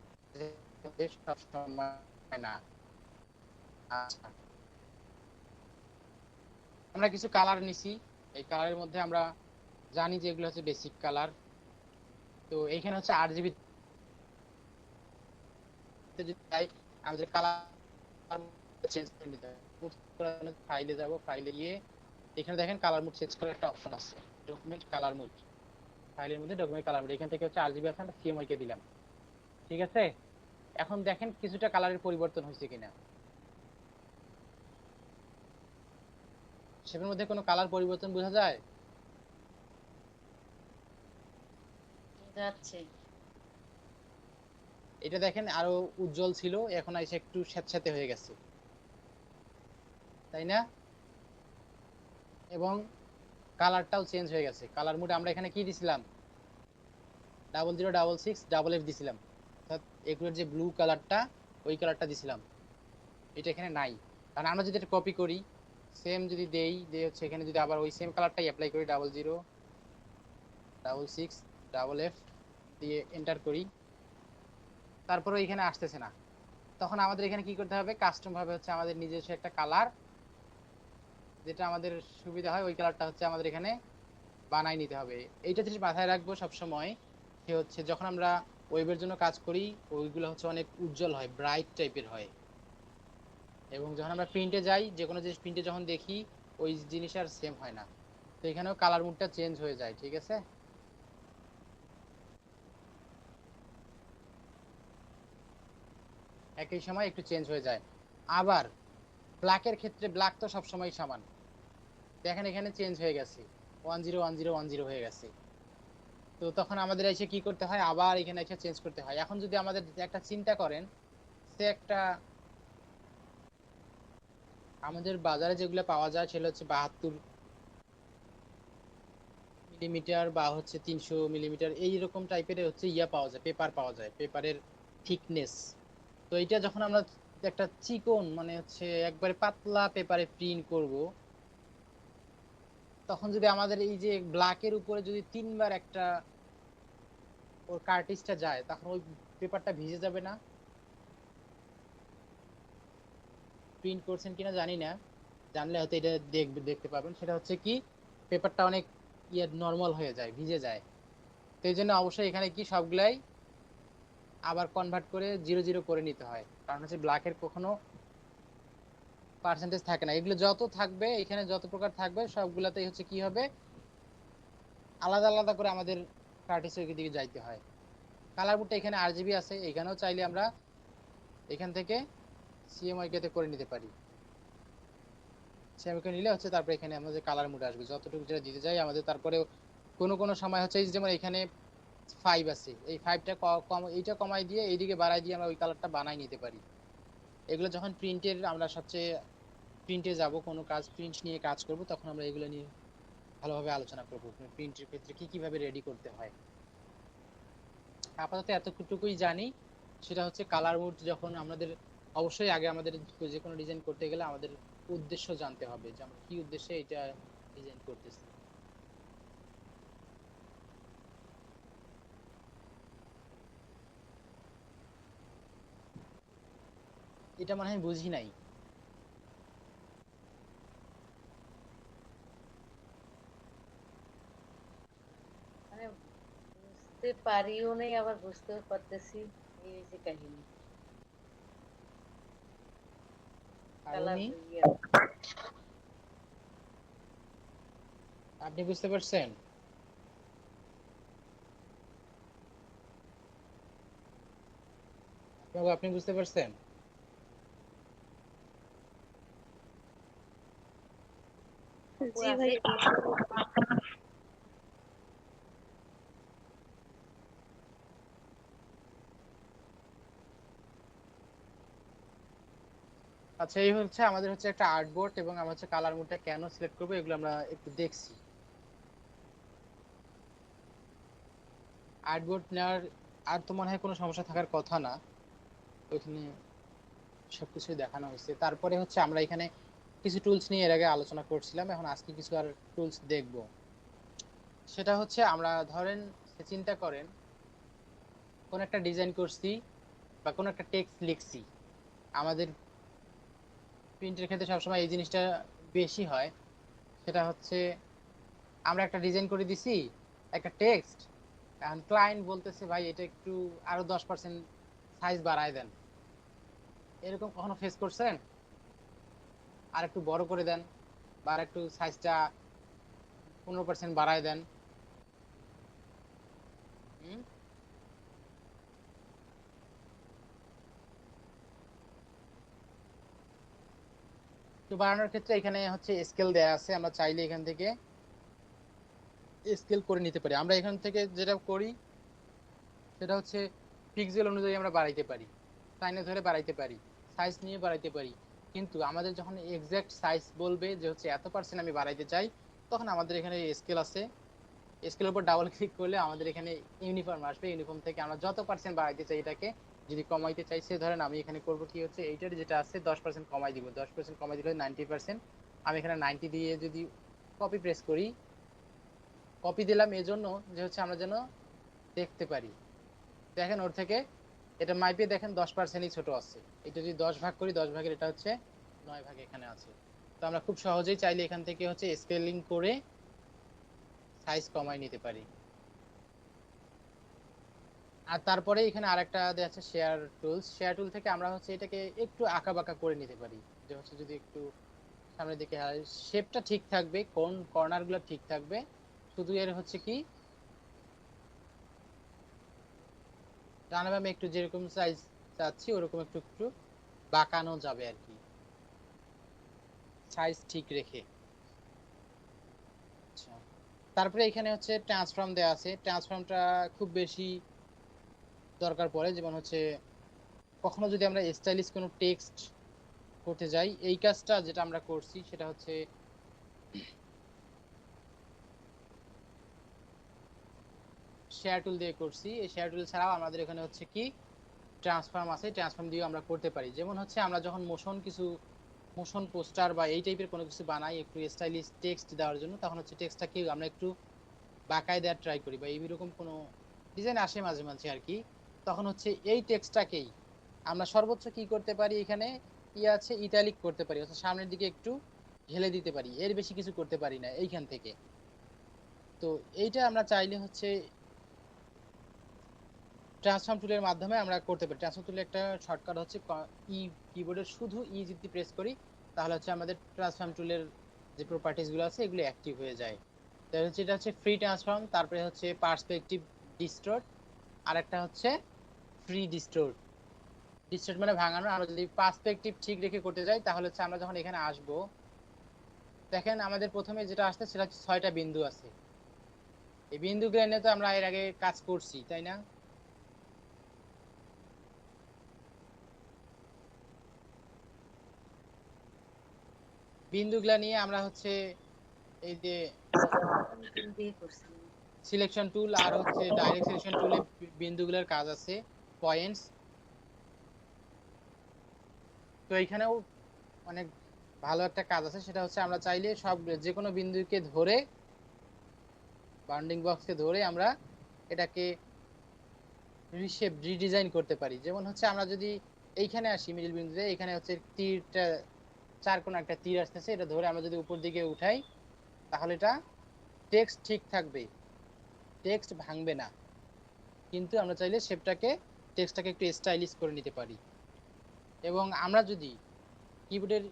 মাঝে, সব সময় না। আচ্ছা, আমরা কিছু কালার নিছি। এই কালারের মধ্যে আমরা জানি যে এগুলো হচ্ছে বেসিক কালার। তো এইখানে হচ্ছে RGB যদি চাই আমাদের কালার চেঞ্জ করে নিতে হবে। ফাইলে যাব, ফাইলে গিয়ে এখানে দেখেন কালার মোড চেঞ্জ করার একটা অপশন আছে, ডকুমেন্ট কালার মোড। ফাইলের মধ্যে ডকুমেন্ট কালার মোড, এখান থেকে হচ্ছে RGB আছে, আমরা CMYK কে দিলাম। ঠিক আছে, এখন দেখেন কিছুটা কালারের পরিবর্তন হয়েছে কিনা। শেপের মধ্যে কোনো কালার পরিবর্তন বোঝা যায়? যাচ্ছে। এটা দেখেন আরো উজ্জ্বল ছিল, এখন এসে একটু স্যাঁতস্যাঁতে হয়ে গেছে, তাই না? এবং কালারটাও চেঞ্জ হয়ে গেছে। কালার মোড আমরা এখানে কি দিছিলাম? 0066FF দিছিলাম, অর্থাৎ এগুলোর যে ব্লু কালারটা, ওই কালারটা দিছিলাম। এটা এখানে নাই। কারণ আমরা যদি এটা কপি করি, সেম যদি দেই, দিয়ে হচ্ছে এখানে যদি আবার ওই সেম কালারটাই অ্যাপ্লাই করি, 0066FF দিয়ে এন্টার করি, তারপরে এখানে আসতেছে না। তখন আমাদের এখানে কি করতে হবে? কাস্টম ভাবে হচ্ছে আমাদের নিজস্ব একটা কালার, যেটা আমাদের সুবিধা হয়, ওই কালারটা হচ্ছে আমাদের এখানে বানাই নিতে হবে। এইটা জিনিস মাথায় রাখবো সব সময়, সে হচ্ছে যখন আমরা ওয়েবের জন্য কাজ করি, ওইগুলো হচ্ছে অনেক উজ্জ্বল হয়, ব্রাইট টাইপের হয়। এবং যখন আমরা প্রিন্টে যাই, যে কোনো জিনিস প্রিন্টে যখন দেখি, ওই জিনিস আর সেম হয় না। তো এখানেও কালার মুডটা চেঞ্জ হয়ে যায়। ঠিক আছে, একই সময় একটু চেঞ্জ হয়ে যায়। আবার ব্ল্যাকের ক্ষেত্রে ব্ল্যাক তো সবসময় সমান, দেখেন এখানে চেঞ্জ হয়ে গেছে, 101010 হয়ে গেছে। তো তখন আমাদের এসে কি করতে হয়? আবার এখানে এসে চেঞ্জ করতে হয়। এখন যদি আমাদের একটা চিন্তা করেন, সে একটা আমাদের বাজারে যেগুলো পাওয়া যায় সেটা হচ্ছে 72 মিলিমিটার বা হচ্ছে 300 মিলিমিটার, এইরকম টাইপের হচ্ছে পাওয়া যায়, পেপার পাওয়া যায়, পেপারের থিকনেস। তো এটা যখন আমরা একটা চিকন মানে হচ্ছে একবারে পাতলা পেপারে প্রিন্ট করব, তখন যদি আমাদের এই যে ব্ল্যাকের উপরে যদি 3বার একটা ওর কার্টিজটা যায়, তখন ওই পেপারটা ভিজে যাবে না? প্রিন্ট করছেন কিনা জানি না, জানলে হয়তো এটা দেখতে পাবেন। সেটা হচ্ছে কি, পেপারটা অনেক নর্মাল হয়ে যায়, ভিজে যায়। তো এই জন্য অবশ্যই এখানে কি সবগুলাই আবার কনভার্ট করে 00 করে নিতে হয়, কারণ হচ্ছে ব্ল্যাকের কখনো পার্সেন্টেজ থাকে না। এগুলো যত থাকবে, এখানে যত প্রকার থাকবে, সবগুলাতেই হচ্ছে কি হবে, আলাদা আলাদা করে আমাদের কার্টিসের দিকে যাইতে হয়। কালার বোর্ডটা এখানে RGB আছে, এখানেও চাইলে আমরা এখান থেকে CMYK তে করে নিতে পারি। CMYK নিলে হচ্ছে তারপরে এখানে আমাদের কালার মোড আসবে, যতটুকু যেটা দিতে যাই আমাদের। তারপরে কোনো কোনো সময় হচ্ছে যেমন এখানে 5 আছে, এই 5টা কম, এইটা কমাই দিয়ে এইদিকে বাড়াই দিয়ে আমরা ওই কালারটা বানাই নিতে পারি। এগুলো যখন প্রিন্টের আমরা সবচেয়ে প্রিন্টে যাব, কোনো কাজ প্রিন্ট নিয়ে কাজ করব, তখন আমরা এগুলো নিয়ে ভালোভাবে আলোচনা করব, প্রিন্টের ক্ষেত্রে কি কিভাবে রেডি করতে হয়। আপাতত এতটুকুই জানি, সেটা হচ্ছে কালার মোড যখন আমাদের, অবশ্যই আগে আমাদের যে কোনো ডিজাইন করতে গেলে আমাদের উদ্দেশ্য জানতে হবে, যে আমরা কি উদ্দেশ্যে এটা ডিজাইন করতেছি। এটা মনে হয় বুঝি নাই। মানে বুঝতে পারিও নাই, আবার বুঝতেও পারতেছি, এই হচ্ছে কাহিনী। আর কালার উনি, ইয়ে আপনি বুঝতে পারছেন? বাবু, আপনি বুঝতে পারছেন? অপু জি আছে ভাইয়া। কি? আচ্ছা, এই হচ্ছে আমাদের হচ্ছে একটা আর্টবোর্ড, এবং আমরা হচ্ছে কালার মোডটা কেন সিলেক্ট করবো এগুলো আমরা একটু দেখছি। আর্টবোর্ড নেওয়ার আর তো মনে হয় কোনো সমস্যা থাকার কথা না, ওইখানে সবকিছুই দেখানো হয়েছে। তারপরে হচ্ছে আমরা এখানে কিছু টুলস নিয়ে এর আগে আলোচনা করছিলাম, এখন আজকে কিছু আর টুলস দেখব। সেটা হচ্ছে আমরা ধরেন চিন্তা করেন কোন একটা ডিজাইন করছি বা কোন একটা টেক্সট লিখছি, আমাদের প্রিন্টের ক্ষেত্রে সবসময় এই জিনিসটা বেশি হয়। সেটা হচ্ছে আমরা একটা ডিজাইন করে দিছি, একটা টেক্সট, এখন ক্লায়েন্ট বলতেছে ভাই এটা একটু আরো 10% সাইজ বাড়ায় দেন। এরকম কখনো ফেস করছেন? আর একটু বড় করে দেন, বা আর একটু সাইজটা 15% বাড়ায় দেন। হুম? তো বাড়ানোর ক্ষেত্রে এখানে হচ্ছে স্কেল দেয়া আছে, আমরা চাইলে এখান থেকে স্কেল করে নিতে পারি। আমরা এখান থেকে যেটা করি সেটা হচ্ছে পিক্সেল অনুযায়ী আমরা বাড়াইতে পারি, সাইনে ধরে বাড়াইতে পারি, সাইজ নিয়ে বাড়াইতে পারি। কিন্তু আমাদের যখন এক্সাক্ট সাইজ বলবে যে হচ্ছে এত পার্সেন্ট আমি বাড়াইতে চাই, তখন আমাদের এখানে স্কেল আছে, স্কেলের উপর ডাবল ক্লিক করলে আমাদের এখানে ইউনিফর্ম আসবে। ইউনিফর্ম থেকে আমরা যত পার্সেন্ট বাড়াইতে চাই এটাকে, যদি কমাইতে চাই সে ধরেন আমি এখানে করবো কি হচ্ছে এইটার যেটা আছে 10% কমাই দিব, 10% কমাই দিলে 90%। আমি এখানে 90 দিয়ে যদি কপি প্রেস করি, কপি দিলাম এজন্য যে হচ্ছে আমরা যেন দেখতে পারি। দেখেন ওর থেকে এটা মাইপে দেখেন 10%ই ছোট আছে। এটা যদি 10 ভাগ করি, 10 ভাগের এটা হচ্ছে 9 ভাগ এখানে আছে। তো আমরা খুব সহজেই চাইলে এখান থেকে হচ্ছে স্কেলিং করে সাইজ কমাই নিতে পারি। আর তারপরে এখানে আরেকটা দেওয়া আছে শেয়ার টুলস। শেয়ার টুল থেকে আমরা হচ্ছে এটাকে একটু আঁকা বাঁকা করে নিতে পারি, যে হচ্ছে যদি একটু সামনের দিকে শেপটা ঠিক থাকবে, কোন কর্নার গুলো ঠিক থাকবে, শুধু এর হচ্ছে কি ডানে বামে একটু যেরকম সাইজ চাচ্ছি ওরকম একটু একটু বাঁকানো যাবে আর কি, সাইজ ঠিক রেখে। আচ্ছা, তারপরে এখানে হচ্ছে ট্রান্সফর্ম দেওয়া আছে। ট্রান্সফর্মটা খুব বেশি দরকার পড়ে, যেমন হচ্ছে কখনো যদি আমরা স্টাইলিশ কোনো টেক্সট করতে যাই, এই কাজটা যেটা আমরা করছি সেটা হচ্ছে শেয়ার টুল দিয়ে করছি। এই শেয়ার টুল ছাড়াও আমাদের এখানে হচ্ছে কি ট্রান্সফর্ম আছে, ট্রান্সফর্ম দিয়েও আমরা করতে পারি। যেমন হচ্ছে আমরা যখন মোশন পোস্টার বা এই টাইপের কোনো কিছু বানাই একটু স্টাইলিশ টেক্সট দেওয়ার জন্য, তখন হচ্ছে টেক্সটটাকে আমরা একটু বাঁকায় দেওয়ার ট্রাই করি, বা এইরকম কোনো ডিজাইন আসে মাঝে মাঝে আর কি। তখন হচ্ছে এই টেক্সটটাকেই আমরা সর্বোচ্চ কি করতে পারি, এখানে আছে ইটালিক করতে পারি, অর্থাৎ সামনের দিকে একটু ঢেলে দিতে পারি, এর বেশি কিছু করতে পারি না এইখান থেকে। তো এইটা আমরা চাইলে হচ্ছে ট্রান্সফর্ম টুলের মাধ্যমে আমরা করতে পারি। ট্রান্সফর্ম টুলের একটা শর্টকাট হচ্ছে ই, কিবোর্ডের শুধু ই যদি প্রেস করি তাহলে হচ্ছে আমাদের ট্রান্সফর্ম টুলের যে প্রপার্টিজ গুলো আছে এগুলো অ্যাক্টিভ হয়ে যায়। তাহলে হচ্ছে এটা হচ্ছে ফ্রি ট্রান্সফর্ম, তারপরে হচ্ছে পার্সপেক্টিভ ডিস্টর্ট, আর একটা হচ্ছে ফ্রি ডিস্টর্ট। ডিস্টর্ট মানে ভাঙানো। আমরা যদি পার্সপেক্টিভ ঠিক রেখে করতে যাই তাহলে হচ্ছে আমরা যখন এখানে আসব, দেখেন আমাদের প্রথমে যেটা আসছে সেটা হচ্ছে 6টা বিন্দু আছে। এই বিন্দুগুলো নিয়ে তো আমরা এর আগে কাজ করছি, তাই না? বিন্দুগুলা নিয়ে আমরা হচ্ছে এই যে দিয়ে করছি। সিলেকশন টুল আর হচ্ছে ডাইরেক্ট সিলেকশন টুলে বিন্দুগুলোর কাজ আছে, পয়েন্টস। তো এখানেও অনেক ভালো একটা কাজ আছে, সেটা হচ্ছে আমরা চাইলে সব যে কোনো বিন্দুকে ধরে বাউন্ডিং বক্সকে ধরে আমরা এটাকে রিশেপ রিডিজাইন করতে পারি। যেমন হচ্ছে আমরা যদি এইখানে আসি মিডল বিন্দুতে, এখানে হচ্ছে তীরটা চার কোণ একটা তীর আসতেছে, এটা ধরে আমরা যদি উপর দিকে উঠাই তাহলে এটা টেক্সট ঠিক থাকবে, টেক্সট ভাঙবে না। কিন্তু আমরা চাইলে শেপটাকে টেক্সটটাকে একটু স্টাইলিশ করে নিতে পারি। এবং আমরা যদি কিবোর্ডের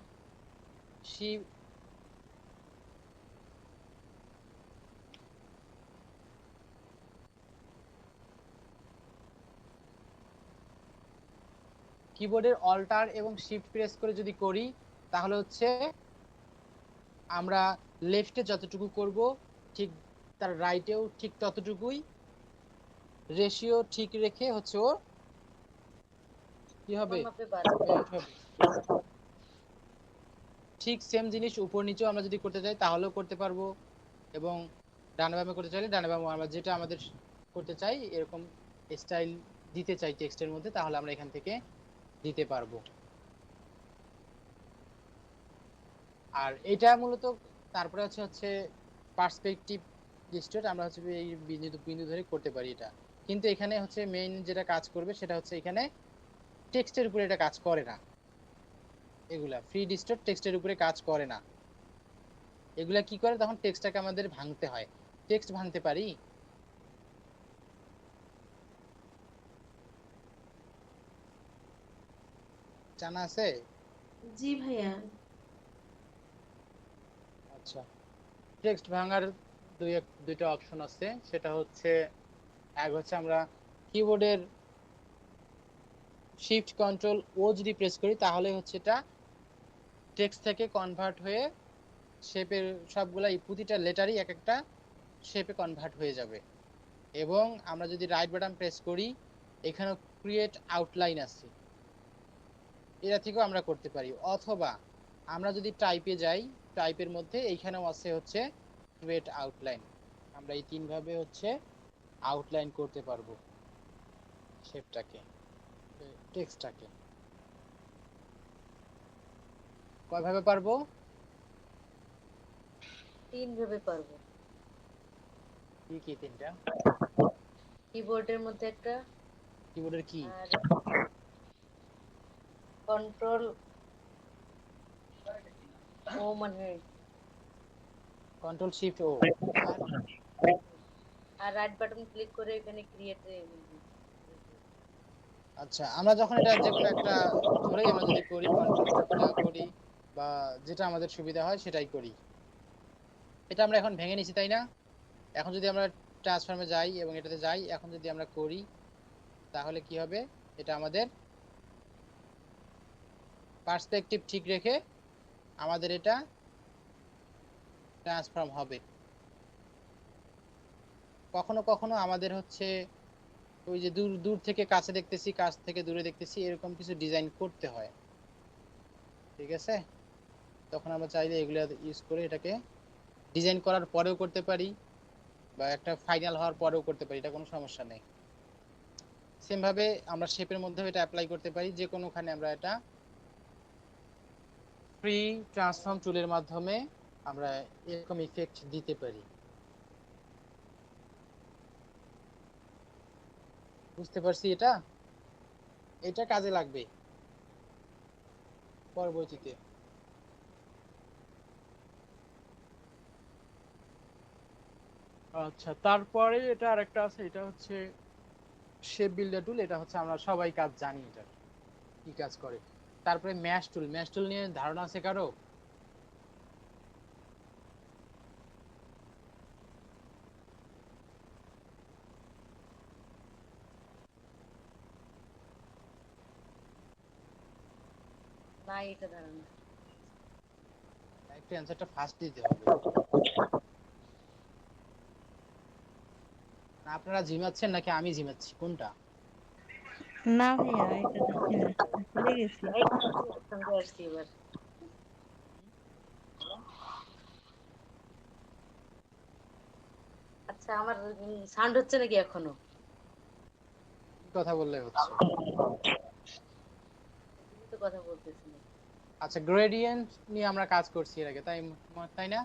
কিবোর্ডের অল্টার এবং শিফট প্রেস করে যদি করি তাহলে হচ্ছে আমরা লেফটে যতটুকু করব ঠিক তার রাইটেও ঠিক ততটুকুই রেশিও ঠিক রেখে হচ্ছে ও কি হবে, মাপে বাড়াবো। ওয়েট হবে। ঠিক সেম জিনিস উপর নিচেও আমরা যদি করতে চাই তাহলেও করতে পারবো, এবং ডানে বামে করতে চাইলে ডানে বামে আমরা যেটা আমাদের করতে চাই এরকম স্টাইল দিতে চাই টেক্সটের মধ্যে, তাহলে আমরা এখান থেকে দিতে পারবো। আর এটা মূলত তারপরে হচ্ছে পার্সপেক্টিভ ডিস্টর্ট, আমরা হচ্ছে এই বিন্দু বিন্দু ধরে করতে পারি এটা। কিন্তু এখানে হচ্ছে মেইন যেটা কাজ করবে সেটা হচ্ছে এখানে টেক্সটের উপরে এটা কাজ করে না। এগুলা ফ্রি ডিস্টোর্ট টেক্সটের উপরে কাজ করে না। এগুলা কি করে, তখন টেক্সটটাকে আমাদের ভাঙতে হয়। টেক্সট ভাঙতে পারি? জানা আছে? জি ভাইয়া। আচ্ছা, টেক্সট ভাঙার দুইটা অপশন আছে। সেটা হচ্ছে, এক হচ্ছে আমরা কিবোর্ডের শিফট কন্ট্রোল ও যদি প্রেস করি তাহলে হচ্ছে এটা টেক্সট থেকে কনভার্ট হয়ে শেপের সবগুলা প্রতিটা লেটারই এক একটা শেপে কনভার্ট হয়ে যাবে। এবং আমরা যদি রাইট বাটন প্রেস করি, এখানে ক্রিয়েট আউটলাইন আছে, এটা থেকেও আমরা করতে পারি। অথবা আমরা যদি টাইপে যাই, টাইপের মধ্যে এইখানেও আছে হচ্ছে ক্রিয়েট আউটলাইন। আমরা এই তিন ভাবে হচ্ছে আউটলাইন করতে পারবো শেপটাকে, টেক্সটটাকে। কয় ভাবে পারবো? 3 ভাবে পারবো। কি কি তিনটা? কিবোর্ডের মধ্যে একটা, কিবোর্ডের কি? আর কন্ট্রোল ও মানে, কন্ট্রোল শিফট ও, আর আর রাইট বাটন ক্লিক করে এখানে ক্রিয়েট। আচ্ছা, আমরা যখন এটা যে কোনো একটা ধরেই আমরা যদি করি, কন্ট্রোল শিফটটা করি বা যেটা আমাদের সুবিধা হয় সেটাই করি। এটা আমরা এখন ভেঙে নিছি, তাই না? এখন যদি আমরা ট্রান্সফর্মে যাই এবং এটাতে যাই, এখন যদি আমরা করি তাহলে কি হবে, এটা আমাদের পার্সপেক্টিভ ঠিক রেখে আমাদের এটা ট্রান্সফর্ম হবে। কখনো কখনো আমাদের হচ্ছে ওই যে দূর দূর থেকে কাছে দেখতেছি, কাছ থেকে দূরে দেখতেছি, এরকম কিছু ডিজাইন করতে হয়, ঠিক আছে? তখন আমরা চাইলে এগুলো ইউজ করে এটাকে ডিজাইন করার পরেও করতে পারি বা একটা ফাইনাল হওয়ার পরেও করতে পারি, এটা কোনো সমস্যা নেই। সেম ভাবে আমরা শেপের মধ্যেও এটা অ্যাপ্লাই করতে পারি, যে কোনোখানে আমরা এটা ফ্রি ট্রান্সফর্ম টুলের মাধ্যমে আমরা এরকম ইফেক্ট দিতে পারি। বুঝতে পারছি? এটা এটা কাজে লাগবে পরবর্তীতে। আচ্ছা, তারপরে এটা আরেকটা আছে, এটা হচ্ছে শেপ বিল্ডার টুল। এটা হচ্ছে আমরা সবাই কাজ জানি, এটা কি কাজ করে। তারপরে ম্যাশ টুল। ম্যাশ টুল নিয়ে ধারণা আছে কারো? না, এটা ধারণা। একটু অ্যান্সারটা ফাস্ট দিতে হবে। না আপনারা ঝিমাচ্ছেন নাকি আমি ঝিমাচ্ছি, কোনটা? না ভাইয়া, এটা জানি না, ভুলে গেছি। এই সঙ্গে আসছি এবার। আচ্ছা, আমার সাউন্ড হচ্ছে নাকি এখনো? কি কথা বললে হচ্ছে? তুমি তো কথা বলতেছি না। আচ্ছা, গ্রেডিয়েন্ট নিয়ে আমরা কাজ করছি এর আগে, তাই তাই না?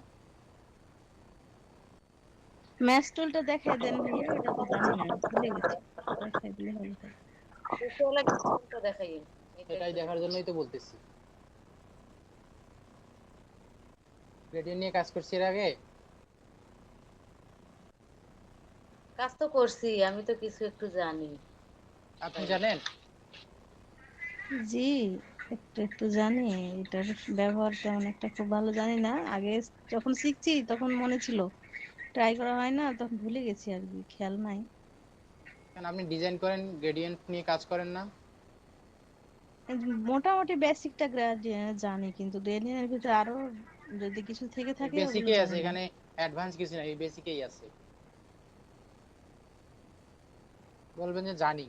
ম্যাচ টুলটা দেখাই দেন ভাইয়া, এটা তো জানি না, ভুলে গেছি। দেখাই দিলে ভালো হয়। শেষওয়ালা কিছুটা দেখাই, এটা সেটাই একটু দেখার দেখাই। জন্যই তো বলতেছি। গ্রেডিয়েন্ট নিয়ে কাজ করছি এর আগে। কাজ তো করছি, আমি তো কিছু একটু জানি। আপনি তাই জানেন? জি, একটু একটু জানি। এটার ব্যবহার তেমন একটা খুব ভালো জানি না। আগে যখন শিখছি তখন মনে ছিল, ট্রাই করা হয় না, তখন ভুলে গেছি আর কি, খেয়াল নাই। কারণ আপনি ডিজাইন করেন, গ্রেডিয়েন্ট নিয়ে কাজ করেন না? মোটামুটি বেসিকটা জানি, কিন্তু গ্রেডিয়েন্টের ভিতরে আরো যদি কিছু থেকে এই থাকে ওগুলো বেসিকেই আছে, জানি না। এখানে অ্যাডভান্স কিছু না, এই বেসিকেই আছে। বলবেন যে জানি,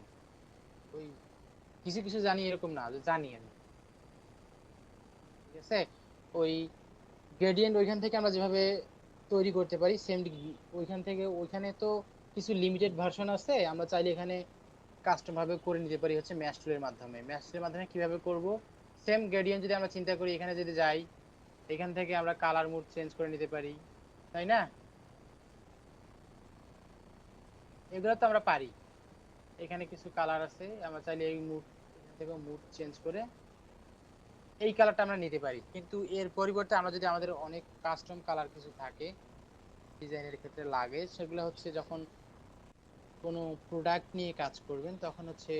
ওই কিছু কিছু জানি এরকম না যে জানি আমি, ঠিক আছে? ওই গ্রেডিয়েন্ট ওইখান থেকে আমরা যেভাবে তৈরি করতে পারি সেম, ওইখান থেকে ওইখানে তো কিছু লিমিটেড ভার্সন আছে, আমরা চাইলে এখানে কাস্টম ভাবে করে নিতে পারি হচ্ছে ম্যাশ টুলের মাধ্যমে। ম্যাশ টুলের মাধ্যমে কিভাবে করব, সেম গ্রেডিয়েন্ট যদি আমরা চিন্তা করি, এখানে যদি যাই, এখান থেকে আমরা কালার মুড চেঞ্জ করে নিতে পারি, তাই না? এগুলো তো আমরা পারি। এখানে কিছু কালার আছে, আমরা চাইলে এই মুড এখান থেকে মুড চেঞ্জ করে এই কালারটা আমরা নিতে পারি। কিন্তু এর পরিবর্তে আমরা যদি আমাদের অনেক কাস্টম কালার কিছু থাকে ডিজাইনের ক্ষেত্রে লাগে, সেগুলো হচ্ছে যখন কোনো প্রোডাক্ট নিয়ে কাজ করবেন তখন হচ্ছে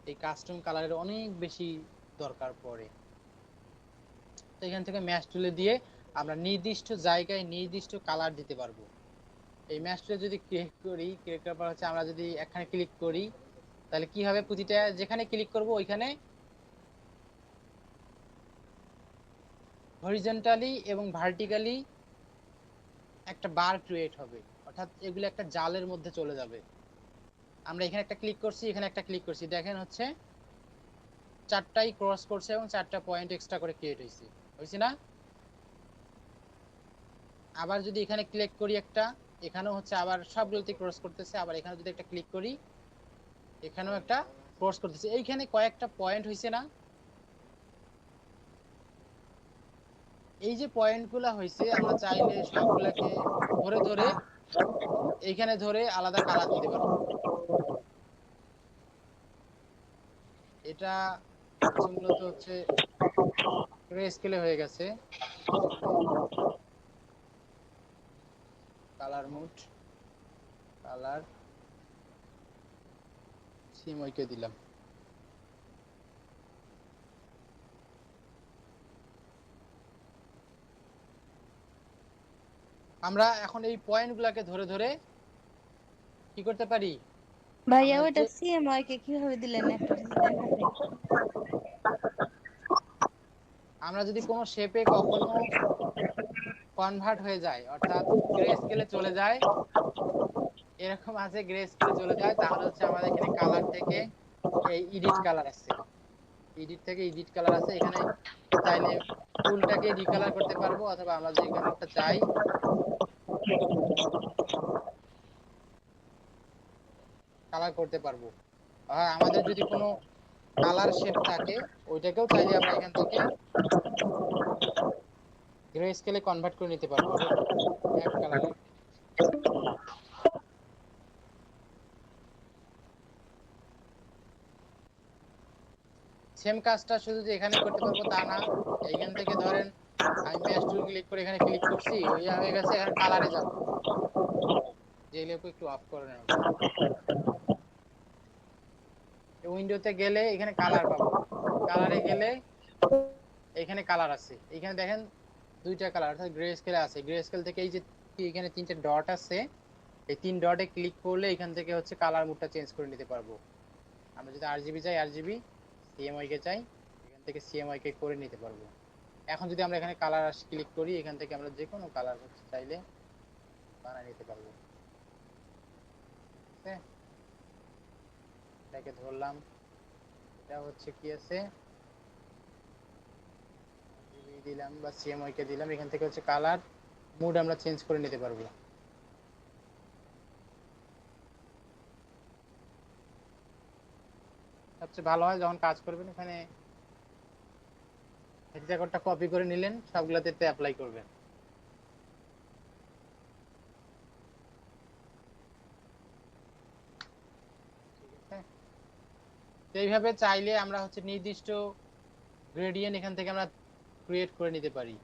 এই কাস্টম কালারের অনেক বেশি দরকার পড়ে। তো এখান থেকে ম্যাশ টুলে দিয়ে আমরা নির্দিষ্ট জায়গায় নির্দিষ্ট কালার দিতে পারবো। এই ম্যাশ টুলে যদি ক্লিক করি, ক্লিক করার পর হচ্ছে আমরা যদি এখানে ক্লিক করি তাহলে কি হবে, প্রতিটা যেখানে ক্লিক করব ওইখানে হরিজন্টালি এবং ভার্টিক্যালি একটা বার ক্রিয়েট হবে, অর্থাৎ এগুলো একটা জালের মধ্যে চলে যাবে। আমরা এখানে একটা ক্লিক করছি, এখানে একটা ক্লিক করছি, দেখেন হচ্ছে চারটাই ক্রস করছে এবং চারটা পয়েন্ট এক্সট্রা করে ক্রিয়েট হয়েছে, হয়েছে না? আবার যদি এখানে ক্লিক করি একটা, এখানেও হচ্ছে আবার সবগুলোতে ক্রস করতেছে, আবার এখানে যদি একটা ক্লিক করি এখানেও একটা ক্রস করতেছে, এইখানে কয়েকটা পয়েন্ট হয়েছে না? এই যে পয়েন্টগুলো হয়েছে আমরা চাইলে সবগুলাকে ধরে ধরে এইখানে ধরে আলাদা কালার দিতে পারবো। এটা হচ্ছে মূলত হচ্ছে গ্রে স্কেলে হয়ে গেছে। কালার মুড, কালার সিমইকে দিলাম। আমরা এখন এই পয়েন্টগুলোকে ধরে ধরে কি করতে পারি, ভাইয়া আমরা ওইটা যে সিএমওয়াই কে কিভাবে দিলেন একটা যদি দেখাতেন। আমরা যদি কোনো শেপে কখনো কনভার্ট হয়ে যায়, অর্থাৎ গ্রে স্কেলে চলে যায়, এরকম আছে গ্রে স্কেলে চলে যায়, তাহলে হচ্ছে আমাদের এখানে কালার থেকে এই এডিট কালার আছে, এডিট থেকে এডিট কালার আছে, এখানে চাইলে ফুলটাকে রিকালার করতে পারবো, অথবা আমরা যে কালারটা চাই কালার করতে পারবো। আমাদের যদি কোনো কালার শেড থাকে ওইটাকেও চাইলে আমরা এখান থেকে গ্রে স্কেলে কনভার্ট করে নিতে পারবো, এক কালারে। সেম কাজটা শুধু যে এখানে করতে পারবো তা না, এইখান থেকে ধরেন আমি ম্যাশ টুল ক্লিক করে এখানে ক্লিক করছি, ওই হয়ে গেছে, এখন কালারে যাব, যে লেপু একটু অফ করে নেব, উইন্ডোতে গেলে এখানে কালার পাবো, কালারে গেলে এখানে কালার আছে, এখানে দেখেন দুইটা কালার, অর্থাৎ গ্রে স্কেলে আছে, গ্রে স্কেল থেকে এই যে এখানে তিনটে ডট আছে, এই তিন ডটে ক্লিক করলে এখান থেকে হচ্ছে কালার মুডটা চেঞ্জ করে নিতে পারবো। আমরা যদি আরজিবি চাই আরজিবি, সিএমওয়াই কে চাই এখান থেকে সিএমওয়াই কে করে নিতে পারবো। এখন যদি আমরা এখানে কালার ক্লিক করি, এখান থেকে আমরা যে কোনো কালার হচ্ছে চাইলে বানিয়ে নিতে পারবো। এটাকে ধরলাম, এটা হচ্ছে কি আছে দিলাম বা সিএমওয়াই কে দিলাম, এখান থেকে হচ্ছে কালার মুড আমরা চেঞ্জ করে নিতে পারবো। সবচেয়ে ভালো হয় যখন কাজ করবেন এখানে হেক্সাগনটা কপি করে নিলেন, সবগুলাতে অ্যাপ্লাই করবেন। ঠিক আছে, এইভাবে চাইলে আমরা হচ্ছে নির্দিষ্ট গ্রেডিয়েন্ট এখান থেকে আমরা ক্রিয়েট করে নিতে পারি,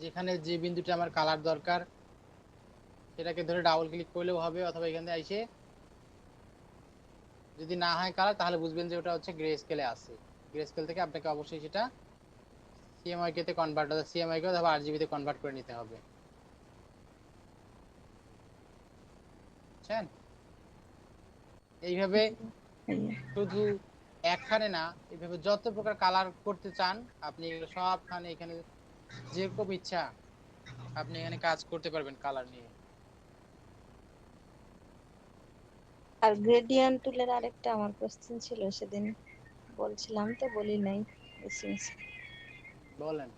যেখানে যে বিন্দুটা আমার কালার দরকার সেটাকে ধরে ডাবল ক্লিক করলেও হবে, অথবা এখানে এসে যদি না হয় কালার তাহলে বুঝবেন যে ওটা হচ্ছে গ্রে স্কেলে আছে, গ্রে স্কেল থেকে আপনাকে অবশ্যই সেটা সিএমওয়াই কে তে কনভার্ট, সিএমওয়াই কে অথবা আরজিবি তে কনভার্ট করে নিতে হবে, বুঝছেন? এইভাবে শুধু একখানে না, এইভাবে যত প্রকার কালার করতে চান আপনি এগুলো সবখানে এখানে যেরকম ইচ্ছা আপনি এখানে কাজ করতে পারবেন কালার নিয়ে। আর গ্রেডিয়েন্ট টুলের আরেকটা আমার কোশ্চেন ছিল, সেদিন বলছিলাম তো বলি নাই। বলেন।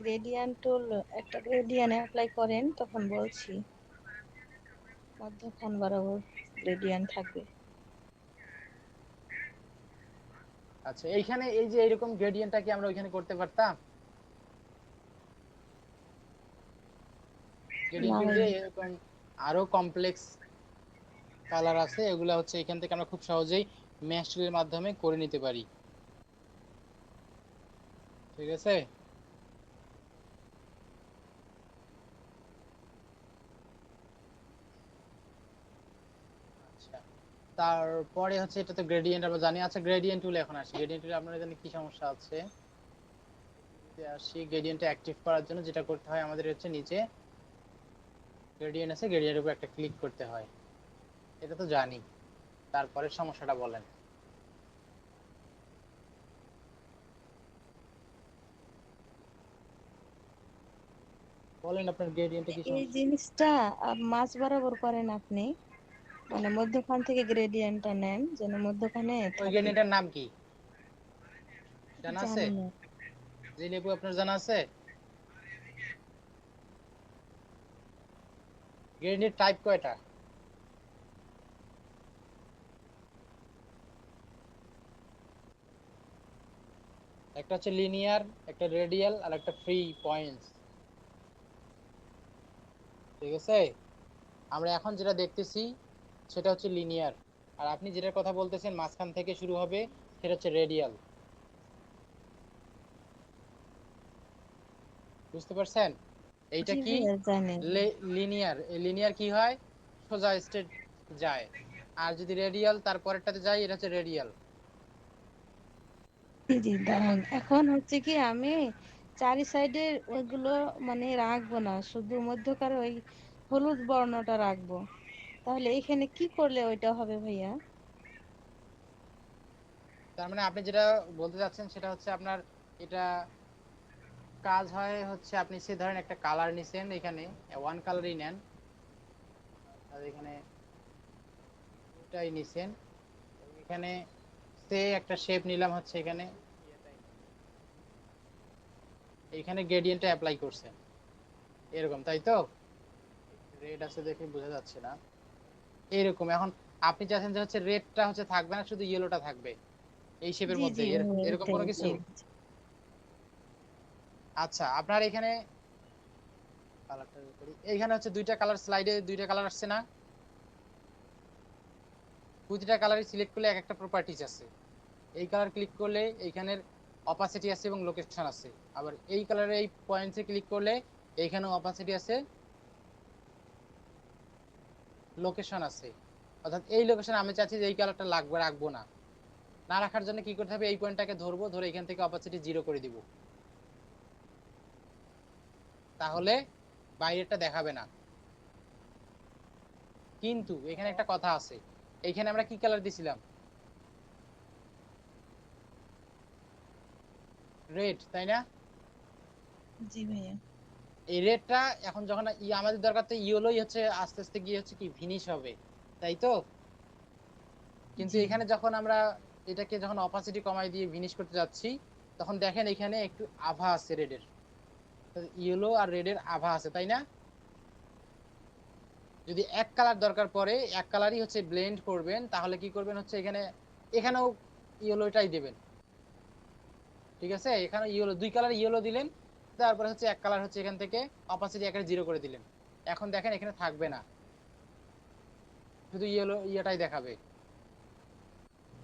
গ্রেডিয়েন্ট টুল একটা গ্রেডিয়েন্ট অ্যাপ্লাই করেন তখন বলছি মধ্যখান বরাবর গ্রেডিয়েন্ট থাকবে। আচ্ছা, এইখানে এই যে এরকম গ্রেডিয়েন্টটা কি আমরা ওইখানে করতে পারতাম? গ্রেডিয়েন্ট না টুল ভাই, দিয়ে এরকম আরো কমপ্লেক্স কালার আছে, এগুলা হচ্ছে এখান থেকে আমরা খুব সহজেই ম্যাশ টুলের মাধ্যমে করে নিতে পারি। ঠিক আছে, আচ্ছা তারপরে হচ্ছে এটা তো গ্রেডিয়েন্ট আমরা জানি। আচ্ছা গ্রেডিয়েন্ট টুল এখন আসি। গ্রেডিয়েন্ট টুলে আপনার এখানে কি সমস্যা আছে যদি আসি, গ্রেডিয়েন্টটা অ্যাক্টিভ করার জন্য যেটা করতে হয় আমাদের হচ্ছে নিচে গ্রেডিয়েন্ট আছে, গ্রেডিয়েন্টের উপর একটা ক্লিক করতে হয়, এটা তো জানি। তারপরে সমস্যাটা বলেন। বলেন আপনার গ্রেডিয়েন্টে কি এই সমস্যা। জিনিসটা মাঝ বরাবর করেন আপনি, মানে মধ্যখান থেকে গ্রেডিয়েন্টটা নেন যেন মধ্যখানে ওই থাকে। গ্রেডিয়েন্টের নাম কি জানা আছে? জানি না। যে লেবু আপনার জানা আছে? গ্রেডিয়েন্ট টাইপ কয়টা? একটা হচ্ছে লিনিয়ার, একটা রেডিয়াল, আর একটা ফ্রি পয়েন্টস। ঠিক আছে, আমরা এখন যেটা দেখতেছি সেটা হচ্ছে লিনিয়ার, আর আপনি যেটার কথা বলতেছেন মাঝখান থেকে শুরু হবে সেটা হচ্ছে রেডিয়াল। বুঝতে পারছেন? এইটা জি কি ভাইয়া জানি। লিনিয়ার। এই লিনিয়ার কি হয়, সোজা স্ট্রেট যায়। আর যদি রেডিয়াল তারপরেরটাতে যায়, এটা হচ্ছে রেডিয়াল। জি জি, দাঁড়ান এখন হচ্ছে কি আমি চারি সাইডে ওইগুলো মানে রাখবো না, শুধু মধ্যকার ওই হলুদ বর্ণটা রাখবো। তাহলে এখানে কি করলে ওইটা হবে ভাইয়া? তার মানে আপনি যেটা বলতে চাচ্ছেন সেটা হচ্ছে আপনার এটা কাজ হয় হচ্ছে, আপনি সে ধরেন একটা কালার নিছেন, এখানে ওয়ান কালারই নেন, আর এখানে এটাই নিছেন, এবং এখানে সে একটা শেপ নিলাম হচ্ছে এখানে, এখানে গ্রেডিয়েন্টটা অ্যাপ্লাই করছেন এরকম, তাই তো? রেড আছে দেখে বোঝা যাচ্ছে না, এরকম। এখন আপনি চাচ্ছেন যে হচ্ছে রেডটা হচ্ছে থাকবে না, শুধু ইয়েলোটা থাকবে এই শেপের জি মধ্যে, জি ভাইয়া, এরকম এটাই কোনো কিছু। এটাই। আচ্ছা আপনার এখানে কালারটা করি, এইখানে হচ্ছে দুইটা কালার, স্লাইডে দুইটা কালার আসছে না? প্রতিটা কালারই সিলেক্ট করলে এক একটা প্রপার্টিজ আছে। এই কালার ক্লিক করলে এইখানের অপাসিটি আছে এবং লোকেশন আছে। আবার এই কালারে এই পয়েন্টসে ক্লিক করলে এইখানেও অপাসিটি আছে, লোকেশন আছে। অর্থাৎ এই লোকেশন আমি চাচ্ছি যে এই কালারটা লাগবে, রাখবো না। না রাখার জন্য কি করতে হবে, এই পয়েন্টটাকে ধরবো, ধরে এখান থেকে অপাসিটি 0 করে দিব, তাহলে বাইরেরটা দেখাবে না। কিন্তু এখানে একটা কথা আছে, এইখানে আমরা কি কালার দিছিলাম, রেড, তাই না? জি ভাইয়া। এই রেডটা এখন যখন আমাদের দরকার তো ইয়েলোই হচ্ছে আস্তে আস্তে গিয়ে হচ্ছে কি ভিনিশ হবে, তাই তো? কিন্তু জি এখানে যখন আমরা এটাকে যখন অপাসিটি কমাই দিয়ে ভিনিশ করতে যাচ্ছি, তখন দেখেন এখানে একটু আভা আছে রেডের, ইয়েলো আর রেডের আভা আছে, তাই না? যদি এক কালার দরকার পড়ে, এক কালারই হচ্ছে ব্লেন্ড করবেন, তাহলে কি করবেন হচ্ছে এখানে, এখানেও ইয়েলোটাই দেবেন। ঠিক আছে, এখানে ইয়েলো, দুই কালার ইয়েলো দিলেন, তারপরে হচ্ছে এক কালার হচ্ছে এখান থেকে অপাসিটি এখানে 0 করে দিলেন। এখন দেখেন এখানে থাকবে না, শুধু ইয়েলো ইয়েটাই দেখাবে।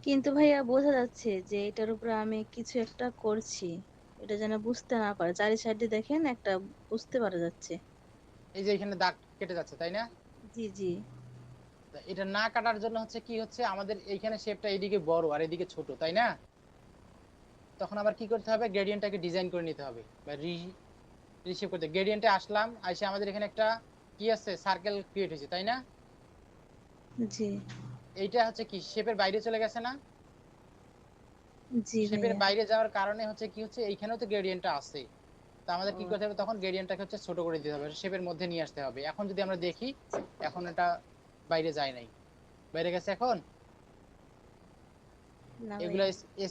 কিন্তু ভাইয়া বোঝা যাচ্ছে যে এটার উপরে আমি কিছু একটা করছি, এটা যেন বুঝতে না পারে। চারি সাইডে দেখেন একটা বুঝতে পারা যাচ্ছে। এই যে এখানে দাগ কেটে যাচ্ছে, তাই না? জি জি। তা এটা না কাটার জন্য হচ্ছে কি হচ্ছে, আমাদের এইখানে শেপটা এইদিকে বড় আর এদিকে ছোট, তাই না? তখন আবার কি করতে হবে, গ্রেডিয়েন্টটাকে ডিজাইন করে নিতে হবে, বা রিশেপ করতে। গ্রেডিয়েন্টে আসলাম, এসে আমাদের এখানে একটা কি আছে, সার্কেল ক্রিয়েট হয়েছে, তাই না? জি এইটা হচ্ছে কি শেপের বাইরে চলে গেছে না? জি শেপের ভাইয়া। বাইরে যাওয়ার কারণে হচ্ছে কি হচ্ছে, এইখানেও তো গ্রেডিয়েন্টটা আছে। তা আমাদের ও কি করতে হবে, তখন গ্রেডিয়েন্টটাকে হচ্ছে ছোট করে দিতে হবে, শেপের মধ্যে নিয়ে আসতে হবে। এখন যদি আমরা দেখি, এখন এটা বাইরে যায় নাই, বাইরে গেছে এখন। না এগুলা ভাইয়া।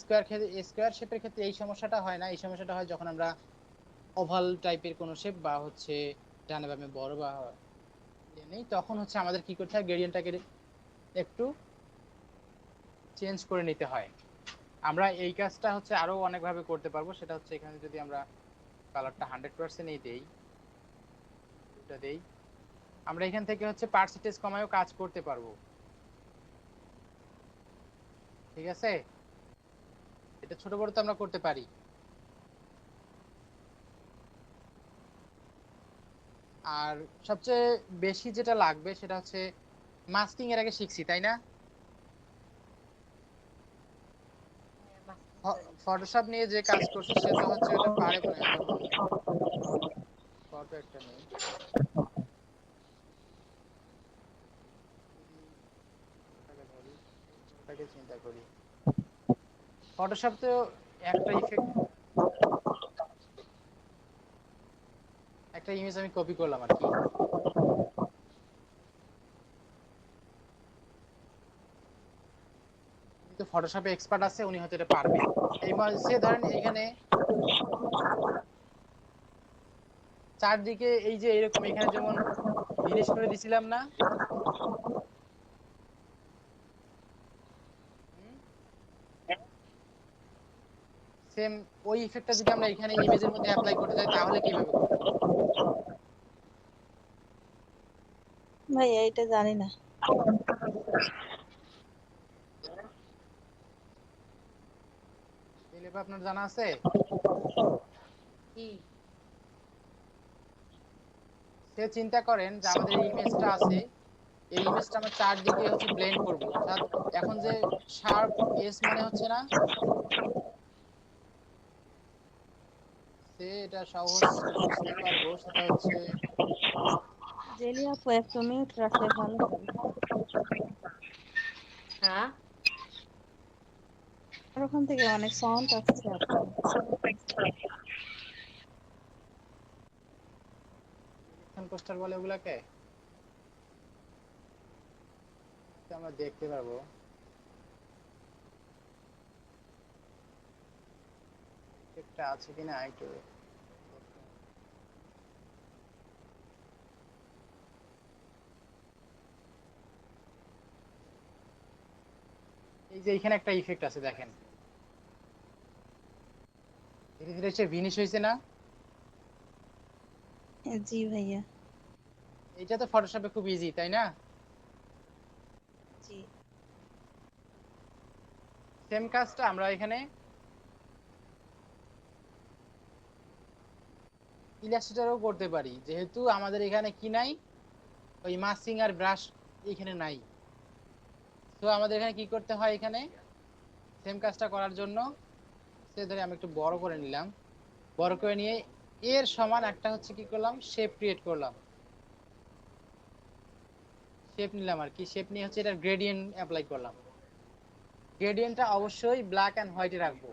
স্কোয়ার শেপের ক্ষেত্রে এই সমস্যাটা হয় না। এই সমস্যাটা হয় যখন আমরা ওভাল টাইপের কোনো শেপ, বা হচ্ছে ডানে বামে বড় বা নেই, তখন হচ্ছে আমাদের কি করতে হয়, গ্রেডিয়েন্টটাকে একটু চেঞ্জ করে নিতে হয়। আমরা এই কাজটা হচ্ছে আরো অনেক ভাবে করতে পারবো। সেটা হচ্ছে এখানে যদি আমরা কালারটা 100% এই দেই, এটা দেই, আমরা এখান থেকে হচ্ছে পার্সেন্টেজ কমায়ও কাজ করতে পারবো। ঠিক আছে, এটা ছোট বড় তো আমরা করতে পারি। আর সবচেয়ে বেশি যেটা লাগবে সেটা হচ্ছে মাস্কিং, এর আগে শিখছি তাই না? ফটোশপ নিয়ে যে কাজ করছে সে তো হচ্ছে এটা পারে মনে হয়, যখন ফটো একটা নেই, ওটাকে ধরি, ওটাকে চিন্তা করি। ফটোশপ তো একটা ইফেক্ট, একটা ইমেজ আমি কপি করলাম আর কি। কিন্তু ফটোশপে এক্সপার্ট আছে, উনি হয়তো এটা পারবে। সে ধরেন এখানে চারদিকে এই যে এরকম, এখানে যেমন জিনিস করে দিছিলাম না, সেম ওই ইফেক্টটা যদি আমরা এখানে ইমেজের মধ্যে অ্যাপ্লাই করতে যাই তাহলে কিভাবে করব? ভাইয়া এটা জানি না। এই লেভেল আপনার জানা আছে? কি? সে চিন্তা করেন যে আমাদের এই ইমেজটা আছে, এই ইমেজটা আমরা চারদিকে হচ্ছে ব্লেন্ড করব, অর্থাৎ এখন যে শার্প এস মনে হচ্ছে না, সে এটা সহজ বুঝতে পারবো, সেটা হচ্ছে জেলি আপু 1 মিনিট রাখলে ভালো হয়। হ্যাঁ, আর ওখান থেকে অনেক সাউন্ড আসছে আপু। ইলেকট্রন পোস্টার বলে ওগুলাকে, তো আমরা দেখতে পারবো একটা আছে কিনা একটু। এই যে এখানে একটা ইফেক্ট আছে দেখেন, ধীরে ধীরে সে ভিনিশ হয়েছে না? জি ভাইয়া। এটা তো ফটোশপে খুব ইজি তাই না? জি। সেম কাজটা আমরা এখানে ইলাস্ট্রেটরও করতে পারি, যেহেতু আমাদের এখানে কি নাই, ওই মাস্কিং আর ব্রাশ এখানে নাই। তো আমাদের এখানে কি করতে হয়, এখানে সেম কাজটা করার জন্য সে ধরে আমি একটু বড় করে নিলাম, বড় করে নিয়ে এর সমান একটা হচ্ছে কি করলাম, শেপ ক্রিয়েট করলাম, শেপ নিলাম আর কি, শেপ নিয়ে হচ্ছে এটা গ্রেডিয়েন্ট অ্যাপ্লাই করলাম। গ্রেডিয়েন্টটা অবশ্যই ব্ল্যাক এন্ড হোয়াইটে রাখবো।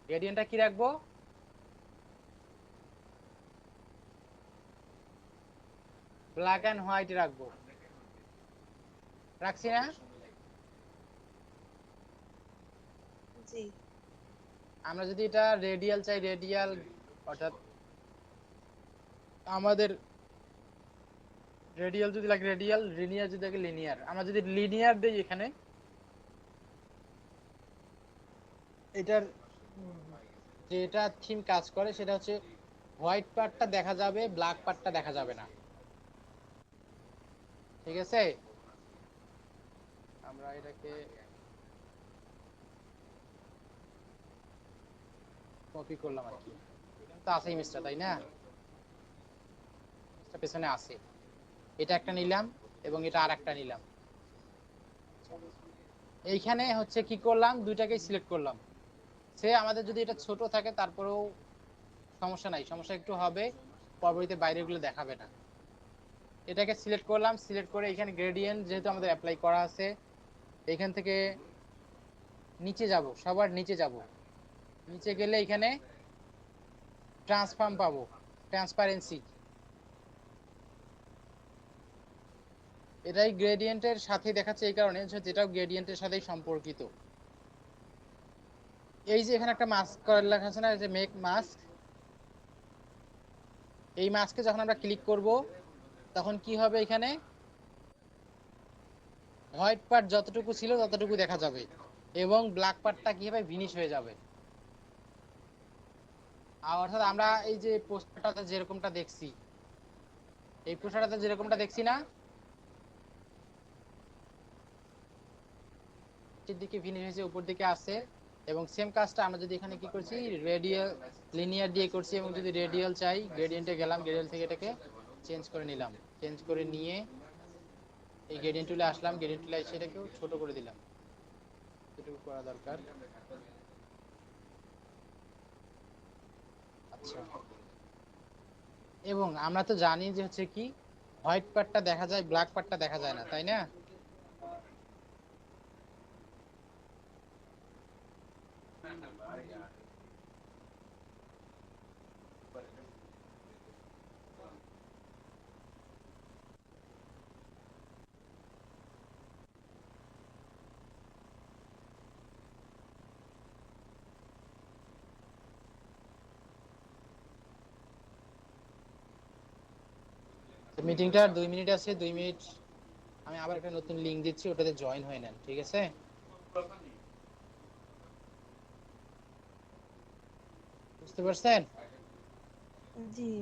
গ্রেডিয়েন্টটা কি রাখবো? ব্ল্যাক এন্ড হোয়াইট রাখবো। রাখছি না? জি। আমরা যদি এটা রেডিয়াল চাই, রেডিয়াল, অর্থাৎ আমাদের রেডিয়াল যদি লাগে রেডিয়াল, লিনিয়ার যদি লাগে লিনিয়ার। আমরা যদি লিনিয়ার দেই এখানে, এটার যেটা থিম কাজ করে সেটা হচ্ছে হোয়াইট পার্টটা দেখা যাবে, ব্ল্যাক পার্টটা দেখা যাবে না। ঠিক আছে, আমরা এটাকে কপি করলাম আর কি। এখানে তো আছে ইমেজটা তাই না, ইমেজটা পেছনে আছে। এটা একটা নিলাম এবং এটা আরেকটা নিলাম। এইখানে হচ্ছে কি করলাম, দুইটাকেই সিলেক্ট করলাম। সে আমাদের যদি এটা ছোট থাকে তারপরেও সমস্যা নাই, সমস্যা একটু হবে, পরবর্তীতে বাইরেগুলো দেখাবে না। এটাকে সিলেক্ট করলাম, সিলেক্ট করে এখানে গ্রেডিয়েন্ট যেহেতু আমাদের অ্যাপ্লাই করা আছে, এখান থেকে নিচে যাব, সবার নিচে যাব, নিচে গেলে এখানে ট্রান্সফর্ম পাবো, ট্রান্সপারেন্সি। এটাই গ্রেডিয়েন্টের সাথে দেখাচ্ছে এই কারণে যেটাও গ্রেডিয়েন্টের সাথেই সম্পর্কিত। এই যে এখানে একটা মাস্ক করার লেখা আছে না, যে মেক মাস্ক, এই মাস্কে যখন আমরা ক্লিক করব তখন কি হবে, এখানে হোয়াইট পার্ট যতটুকু ছিল ততটুকু দেখা যাবে এবং ব্ল্যাক পার্টটা কি হবে, ভিনিশ হয়ে যাবে। আর অর্থাৎ আমরা এই যে পোস্টারটা যেরকমটা দেখছি, এই পোশাকটা যেরকমটা দেখছি না, নিচের দিকে ফিনিশ হয়েছে, উপর দিকে আছে। এবং সেম কাজটা আমরা যদি এখানে কি করছি, রেডিয়াল লিনিয়ার দিয়ে করছি, এবং যদি রেডিয়াল চাই গ্রেডিয়েন্টে গেলাম, গ্রেডিয়েন্ট থেকে এটাকে চেঞ্জ করে নিলাম, চেঞ্জ করে নিয়ে এই গ্রেডিয়েন্ট টুলে আসলাম, গ্রেডিয়েন্ট টুলে এসে এটাকেও ছোট করে দিলাম, এটুকু করা দরকার। আচ্ছা, এবং আমরা তো জানি যে হচ্ছে কি হোয়াইট পার্টটা দেখা যায়, ব্ল্যাক পার্টটা দেখা যায় না, তাই না? মিটিংটা 2 মিনিট আছে, 2 মিনিট আমি আবার একটা নতুন লিংক দিচ্ছি, ওটাতে জয়েন হয়ে নেন, ঠিক আছে? বুঝতে পারছেন? জি।